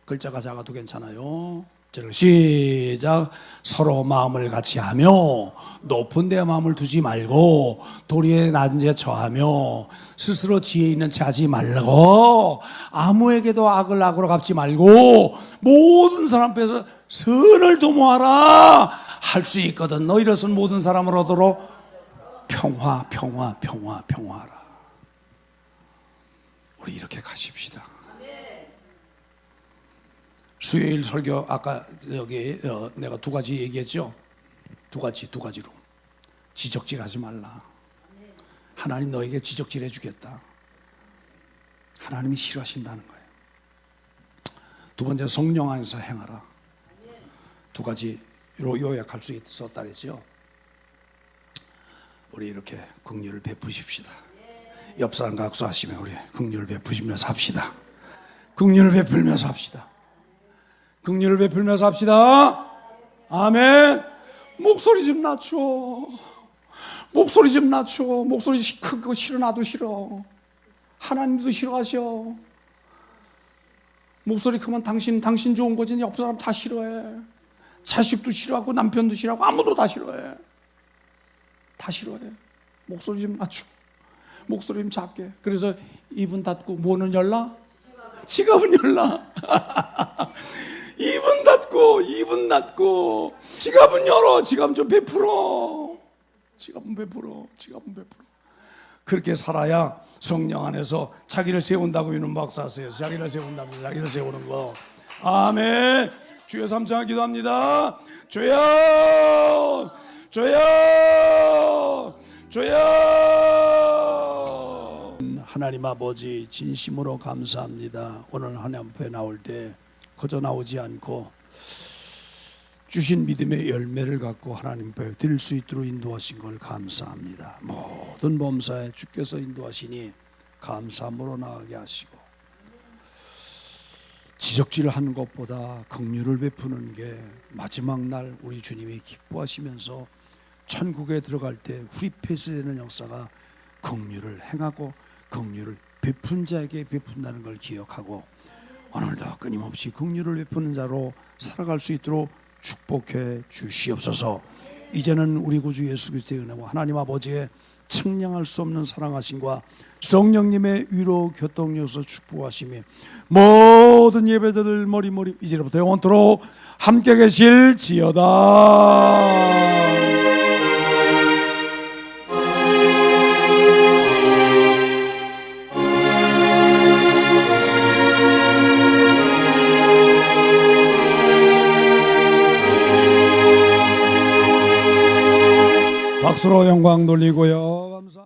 글자가 작아도 괜찮아요. 시작. 서로 마음을 같이 하며 높은 데 마음을 두지 말고 도리에 낮은 데 처하며 스스로 지혜 있는 체 하지 말고 아무에게도 악을 악으로 갚지 말고 모든 사람 앞에서 선을 도모하라. 할 수 있거든. 너희로선 모든 사람을 얻도록 평화하라. 우리 이렇게 가십시다. 수요일 설교 아까 여기 내가 두 가지 얘기했죠. 두 가지로 지적질하지 말라. 하나님 너에게 지적질해 주겠다. 하나님이 싫어하신다는 거예요. 두 번째, 성령 안에서 행하라. 두 가지로 요약할 수 있었다 그랬죠. 우리 이렇게 긍휼을 베푸십시다. 옆 사람과 악수하시면 우리 긍휼을 베푸시면서 합시다. 긍휼을 베풀면서 합시다. 아멘. 목소리 좀 낮춰. 목소리 큰 거 싫어. 나도 싫어. 하나님도 싫어하셔. 목소리 크면 당신 좋은 거지. 옆 사람 다 싫어해. 자식도 싫어하고 남편도 싫어하고 아무도 다 싫어해. 다 싫어해. 목소리 좀 낮추. 목소리 좀 작게. 그래서 입은 닫고 문은 열라? 지갑은 열라. 입은 닫고 지갑은 열어. 지갑 좀 베풀어. 지갑은 베풀어. 그렇게 살아야 성령 안에서 자기를 세운다고 이는 박사세요. 자기를 세운답니다. 자기를 세우는 거. 아멘. 주여 삼창 기도합니다. 주여, 주여, 주여. 하나님 아버지 진심으로 감사합니다. 오늘 하나님 앞에 나올 때 거저 나오지 않고 주신 믿음의 열매를 갖고 하나님 앞에 드릴 수 있도록 인도하신 걸 감사합니다. 모든 범사에 주께서 인도하시니 감사함으로 나가게 하시고 지적질하는 것보다 긍휼을 베푸는 게 마지막 날 우리 주님이 기뻐하시면서 천국에 들어갈 때 후리페이스되는 역사가 긍휼을 행하고 긍휼을 베푼 자에게 베푼다는 걸 기억하고 오늘도 끊임없이 긍휼을 베푸는 자로 살아갈 수 있도록 축복해 주시옵소서. 이제는 우리 구주 예수 그리스도의 은혜와 하나님 아버지의 측량할 수 없는 사랑하심과 성령님의 위로 교통여서 축복하심이 모든 예배자들 머리 이제부터 영원토록 함께 계실지어다. 박수로 영광 돌리고요.